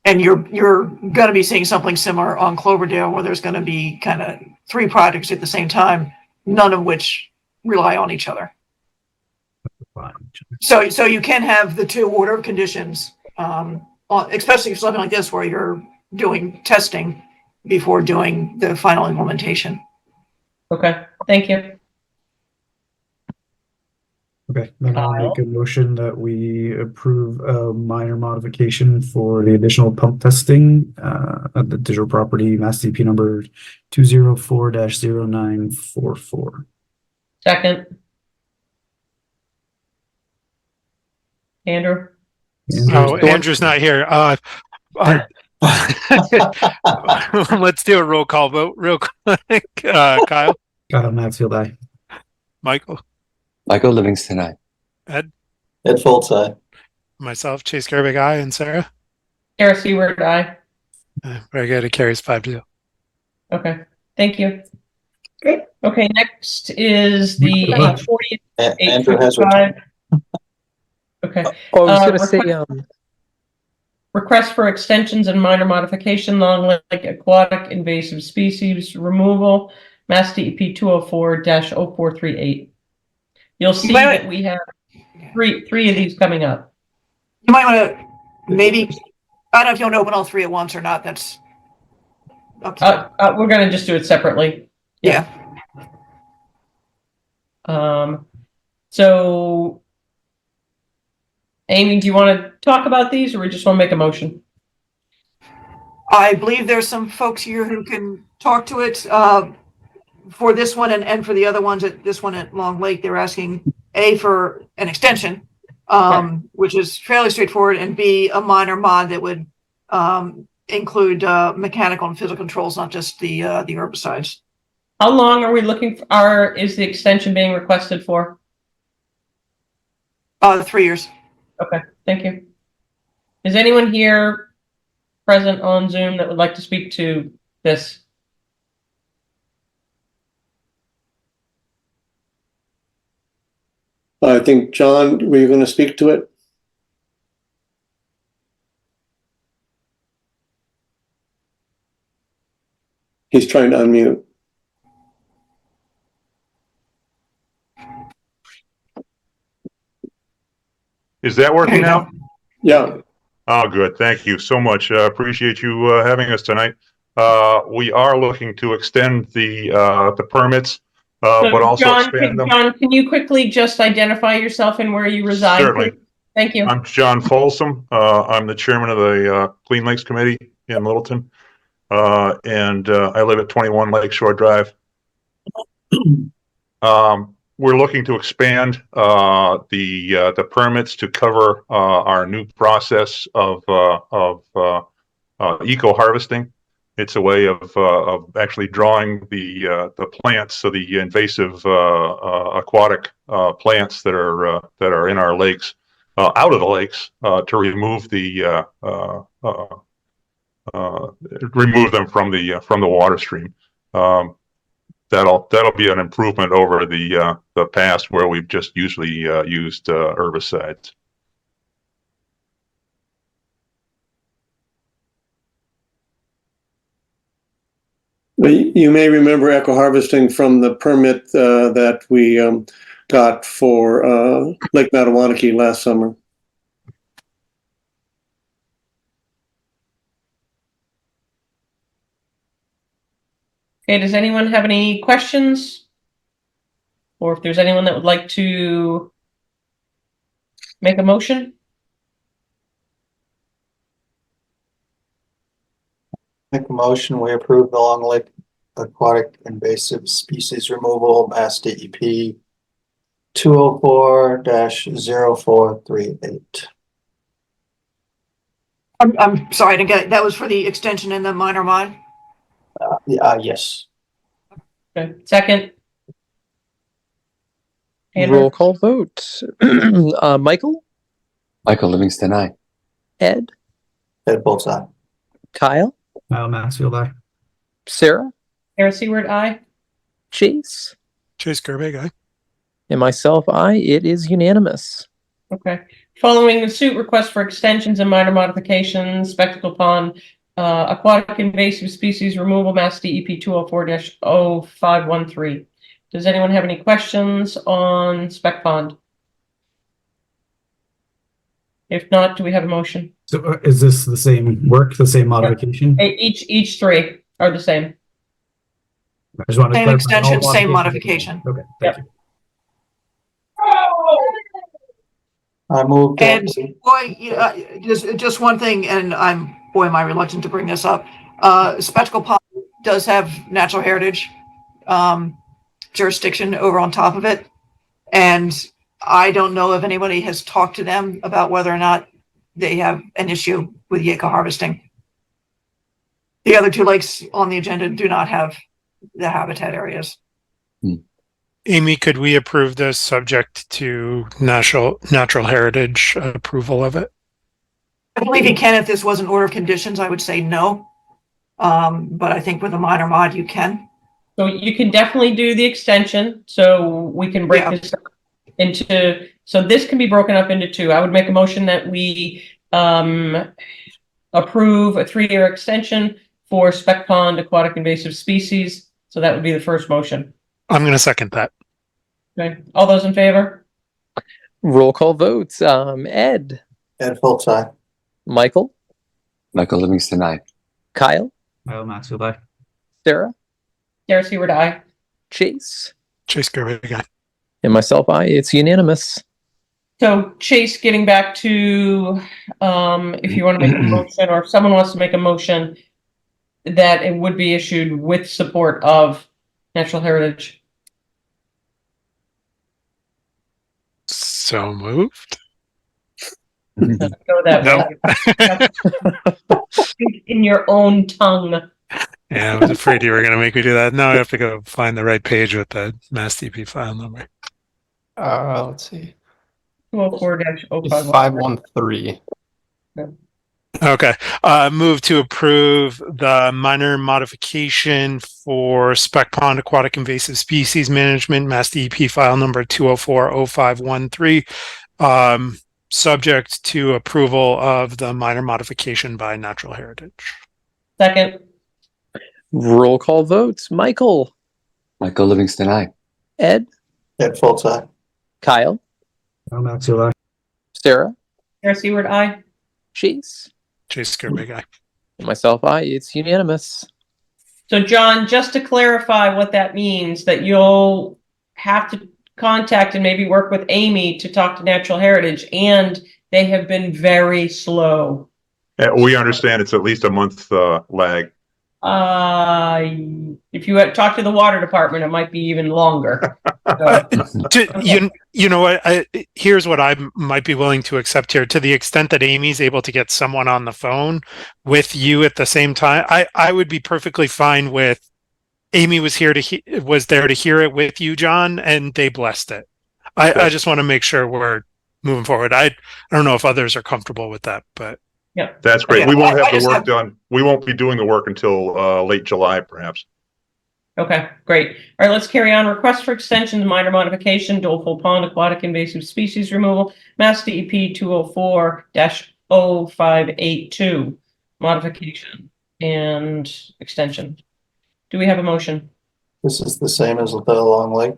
And you're going to be seeing something similar on Cloverdale, where there's going to be kind of 3 projects at the same time, none of which rely on each other. So you can have the 2 order of conditions, especially for something like this where you're doing testing before doing the final implementation. Okay, thank you. Okay, then I'll make a motion that we approve a minor modification for the additional pump testing at the digital property Mass DP number 204-0944. Second. Andrew? Oh, Andrew's not here. Let's do a roll call vote real quick. Kyle? Kyle Mansfield, aye. Michael? Michael Livingston, aye. Ed? Ed Foltz, aye. Myself, Chase Gerbic, aye. And Sarah? Sarah Seward, aye. Very good. It carries 5-2. Okay, thank you. Great. Okay, next is the 48. Andrew has returned. Okay. Oh, I was going to request- say, Request for extensions and minor modification, Long Lake aquatic invasive species removal, Mass DEP 204-0438. You'll see that we have three of these coming up. You might want to maybe, I don't know if you want to open all three at once or not. That's up to you. We're going to just do it separately. Yeah. So Amy, do you want to talk about these, or we just want to make a motion? I believe there's some folks here who can talk to it for this one and for the other ones. This one at Long Lake, they're asking A, for an extension, which is fairly straightforward, and B, a minor mod that would include mechanical and physical controls, not just the herbicides. How long are we looking for? Is the extension being requested for? 3 years. Okay, thank you. Is anyone here present on Zoom that would like to speak to this? I think, John, were you going to speak to it? He's trying to unmute. Is that working now? Yeah. Oh, good. Thank you so much. Appreciate you having us tonight. We are looking to extend the permits, but also expand them. John, can you quickly just identify yourself and where you reside? Certainly. Please? Thank you. I'm John Folsom. I'm the chairman of the Clean Lakes Committee in Littleton, and I live at 21 Lakeshore Drive. We're looking to expand the permits to cover our new process of eco harvesting. It's a way of actually drawing the plants, so the invasive aquatic plants that are in our lakes out of the lakes to remove remove them from the water stream. That'll be an improvement over the past where we've just usually used herbicides. You may remember eco harvesting from the permit that we got for Lake Mattawanakie last summer. Okay, does anyone have any questions? Or if there's anyone that would like to make a motion? Make a motion, we approve the Long Lake aquatic invasive species removal, Mass DEP 204-0438. I'm sorry, I didn't get it. That was for the extension and the minor mod? Yes. Okay, second. Andrew? roll call vote. Michael? Michael Livingston, aye. Ed? Ed Foltz, aye. Kyle? Kyle Mansfield, aye. Sarah? Sarah Seward, aye. Chase? Chase Gerbic, aye. And myself, aye. It is unanimous. Okay. Following the suit, request for extensions and minor modifications, Spectacle Pond, aquatic invasive species removal, Mass DEP 204-0513. Does anyone have any questions on Spec Pond? If not, do we have a motion? So is this the same work, the same modification? Each three are the same. I just want to Same clarify extension, all same modifications. modification. Okay, thank you. I moved. And boy, just one thing, and boy, am I reluctant to bring this up. Spectacle Pond does have natural heritage jurisdiction over on top of it, and I don't know if anybody has talked to them about whether or not they have an issue with Yaka harvesting. The other two lakes on the agenda do not have the habitat areas. Amy, could we approve this subject to natural heritage approval of it? I believe you can if this was an order of conditions. I would say no, but I think with a minor mod you can. So you can definitely do the extension, so we can break this up into, so this can be broken up into two. I would make a motion that we approve a 3-year extension for Spec Pond aquatic invasive species. So that would be the first motion. I'm going to second that. Okay, all those in favor? Roll call votes. Ed. Ed Fultz, aye. Michael. Michael Livingston, aye. Kyle. Kyle Maxwell, aye. Sarah. Sarah Seward, aye. Chase. Chase Gerwig, aye. And myself, aye. It's unanimous. So Chase, getting back to, if you want to make a motion, or if someone wants to make a motion, that it would be issued with support of natural heritage. So moved. Let's go that way. Speak in your own tongue. Yeah, I was afraid you were going to make me do that. Now I have to go find the right page with the Mass DP file number. Let's see. 204-051. 513. Okay. Move to approve the minor modification for Spec Pond Aquatic Invasive Species Management, Mass DEP file number 204-0513, subject to approval of the minor modification by Natural Heritage. Second. Roll call votes. Michael. Michael Livingston, aye. Ed. Ed Fultz, aye. Kyle. Kyle Maxwell, aye. Sarah. Sarah Seward, aye. Chase. Chase Gerwig, aye. And myself, aye. It's unanimous. So John, just to clarify what that means, that you'll have to contact and maybe work with Amy to talk to Natural Heritage, and they have been very slow. We understand it's at least a month lag. If you had talked to the water department, it might be even longer. You know what? Here's what I might be willing to accept here. To the extent that Amy's able to get someone on the phone with you at the same time, I would be perfectly fine with Amy was there to hear it with you, John, and they blessed it. I just want to make sure we're moving forward. I don't know if others are comfortable with that, but. Yeah, that's great. Yeah, We won't I have the just work have- done. We won't be doing the work until late July, perhaps. Okay, great. All right, let's carry on. Request for extension, minor modification, Doleful Pond aquatic invasive species removal, Mass DEP 204-0582, modification and extension. Do we have a motion? This is the same as the Long Lake.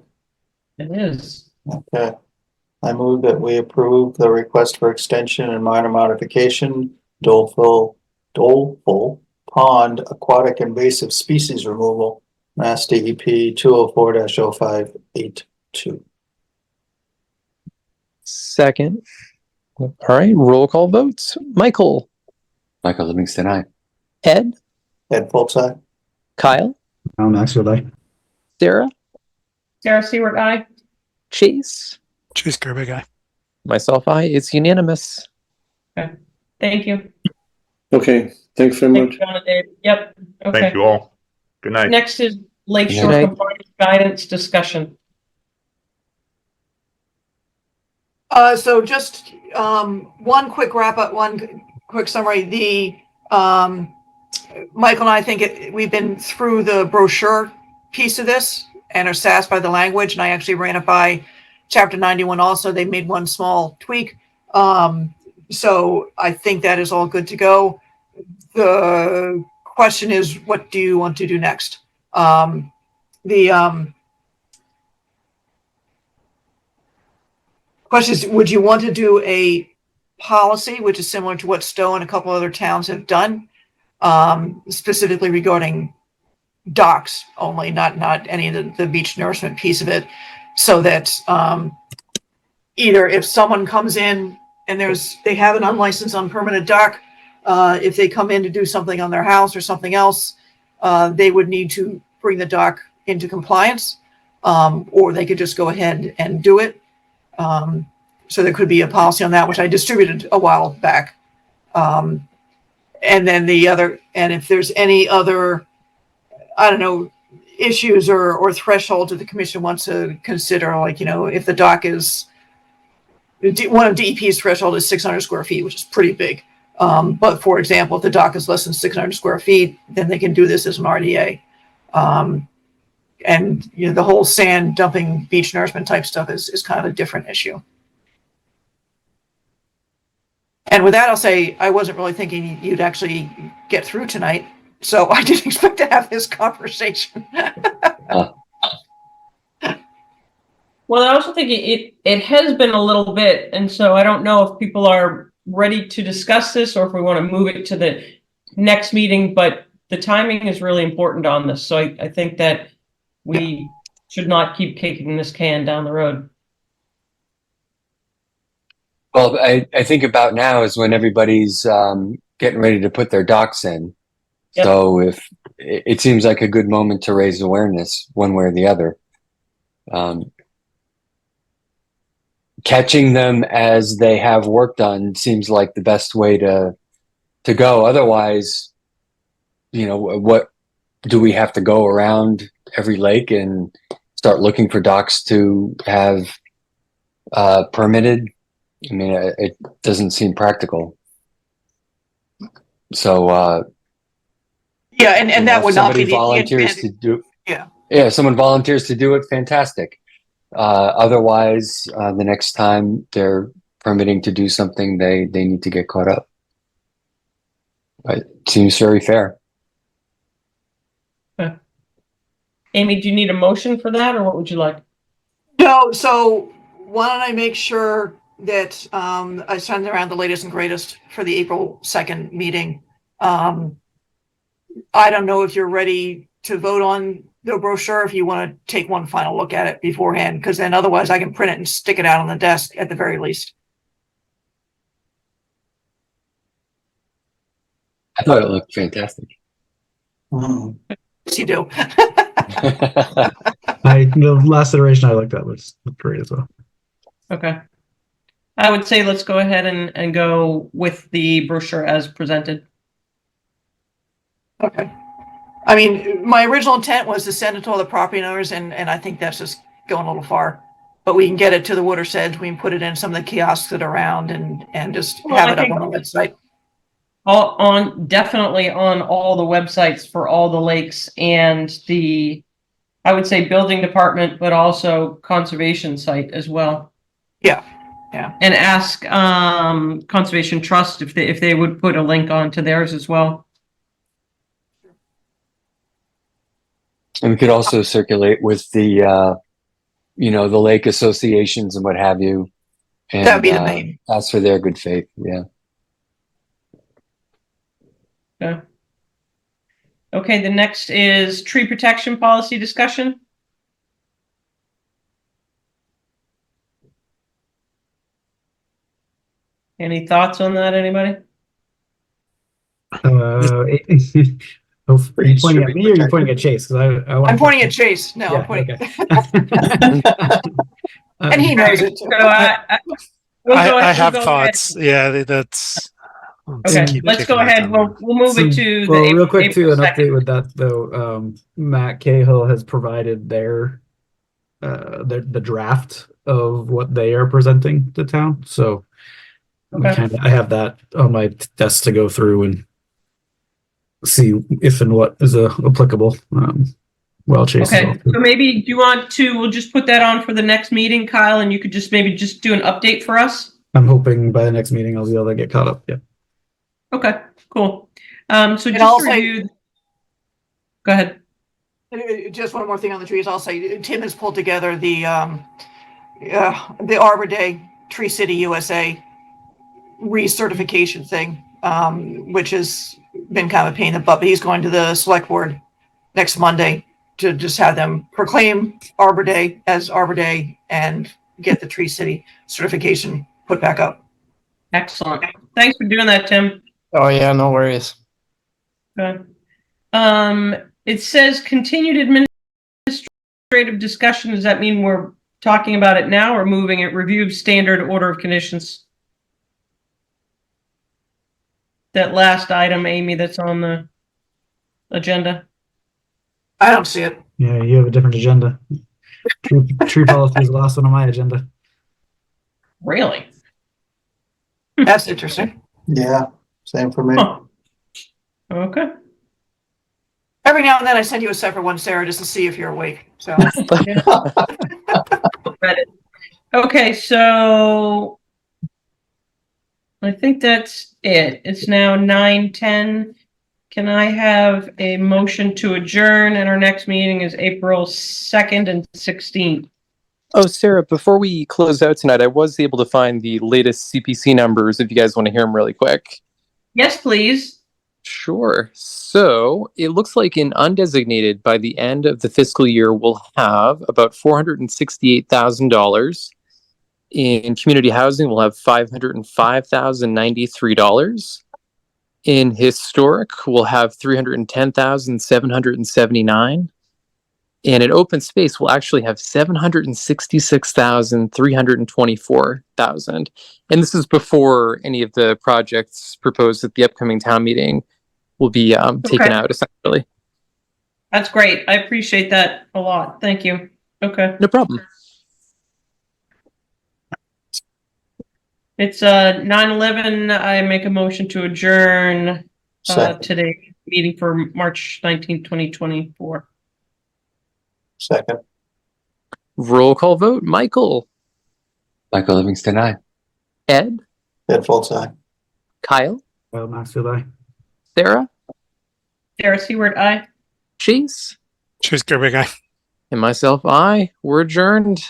It is. Okay. I move that we approve the request for extension and minor modification, Doleful Pond aquatic invasive species removal, Mass DEP 204-0582. Second. All right. Roll call votes. Michael. Michael Livingston, aye. Ed. Ed Fultz, aye. Kyle. Kyle Maxwell, aye. Sarah. Sarah Seward, aye. Chase. Chase Gerwig, aye. Myself, aye. It's unanimous. Thank you. Okay, thanks very Thank much. you, John and Dave. Yep. Okay. Thank you all. Good night. Next is Lakeshore Good night. Compliance Guidance discussion. So just one quick wrap up, one quick summary. The Michael and I think we've been through the brochure piece of this and are satisfied by the language. And I actually ran it by Chapter 91 also. They made one small tweak. So I think that is all good to go. The question is, what do you want to do next? The question is, would you want to do a policy, which is similar to what Stowe and a couple other towns have done, specifically regarding docks only, not any of the beach nourishment piece of it, so that either if someone comes in and they have an unlicensed, unpermitted dock, if they come in to do something on their house or something else, they would need to bring the dock into compliance, or they could just go ahead and do it. So there could be a policy on that, which I distributed a while back. And then if there's any other, I don't know, issues or thresholds that the commission wants to consider, like, if the dock is, one of DEP's threshold is 600 square feet, which is pretty big. But for example, if the dock is less than 600 square feet, then they can do this as an RDA. And the whole sand dumping, beach nourishment type stuff is kind of a different issue. And with that, I'll say I wasn't really thinking you'd actually get through tonight, so I didn't expect to have this conversation. Well, I also think it has been a little bit, and so I don't know if people are ready to discuss this or if we want to move it to the next meeting, but the timing is really important on this. So I think that we should not keep kicking this can down the road. Well, I think about now is when everybody's getting ready to put their docks in. Yep. So if it seems like a good moment to raise awareness one way or the other. Catching them as they have work done seems like the best way to go. Otherwise, what do we have to go around every lake and start looking for docks to have permitted? I mean, it doesn't seem practical. So, yeah, and that would not be the volunteers to do. Yeah. Yeah, if someone volunteers to do it, fantastic. Otherwise, the next time they're permitting to do something, they need to get caught up. It seems very fair. Okay. Amy, do you need a motion for that, or what would you like? No, so why don't I make sure that I send around the latest and greatest for the April 2nd meeting. I don't know if you're ready to vote on the brochure, if you want to take one final look at it beforehand, because then otherwise I can print it and stick it out on the desk at the very least. I thought it looked fantastic. Yes, you do. The last iteration I looked at looked great as well. Okay. I would say let's go ahead and go with the brochure as presented. Okay. I mean, my original intent was to send it to all the property owners, and I think that's just going a little far. But we can get it to the water's edge. We can put it in some of the kiosks that are around and just have it up on the website. Definitely on all the websites for all the lakes and I would say building department, but also conservation site as well. Yeah. Yeah. And ask Conservation Trust if they would put a link onto theirs as well. And we could also circulate with the the lake associations and what have you. And that would be the main. Ask for their good faith. Yeah. Okay. Okay, the next is tree protection policy discussion. Any thoughts on that, anybody? Are you pointing at me or are you pointing at Chase? I'm pointing at Chase. No, I'm pointing. Okay. And he knows it too. So I have thoughts. Yeah, that's. Okay, let's go ahead. We'll move it to the real quick April too. An 2nd. update with that though. Matt Cahill has provided their the draft of what they are presenting to town. So Okay. I have that on my desk to go through and see if and what is applicable. While Chase. Okay, so maybe do you want to? We'll just put that on for the next meeting, Kyle, and you could just maybe do an update for us. I'm hoping by the next meeting I'll be able to get caught up. Yeah. Okay, cool. So just I'll to review. Go ahead. Just one more thing on the trees. I'll say Tim has pulled together the Arbor Day Tree City USA recertification thing, which has been kind of a pain in the butt. But he's going to the select board next Monday to just have them proclaim Arbor Day as Arbor Day and get the Tree City certification put back up. Excellent. Thanks for doing that, Tim. Oh yeah, no worries. Okay. It says continued administrative discussion. Does that mean we're talking about it now or moving it? Review of standard order of conditions. That last item, Amy, that's on the agenda. I don't see it. Yeah, you have a different agenda. Tree policy is the last one on my agenda. Really? That's interesting. Yeah, same for me. Huh. Okay. Every now and then I send you a separate one, Sarah, just to see if you're awake. So Read it. Okay, so I think that's it. It's now 9:10. Can I have a motion to adjourn? And our next meeting is April 2nd and 16th. Oh, Sarah, before we close out tonight, I was able to find the latest CPC numbers if you guys want to hear them really quick. Yes, please. Sure. So it looks like in undesignated, by the end of the fiscal year, we'll have about $468,000. In community housing, we'll have $505,093. In historic, we'll have $310,779. And in open space, we'll actually have $766,324,000. And this is before any of the projects proposed at the upcoming town meeting will be taken out, essentially. That's great. I appreciate that a lot. Thank you. Okay. No problem. It's 9:11. I make a motion to adjourn Second. today's meeting for March 19th, 2024. Second. Roll call vote. Michael, Michael Livingston, aye. Ed, Ed Foltz, aye. Kyle, Maxfield, aye. Sarah, Sarah Seward, aye. Chase, Cheers, Gerber guy. and myself, I. We're adjourned.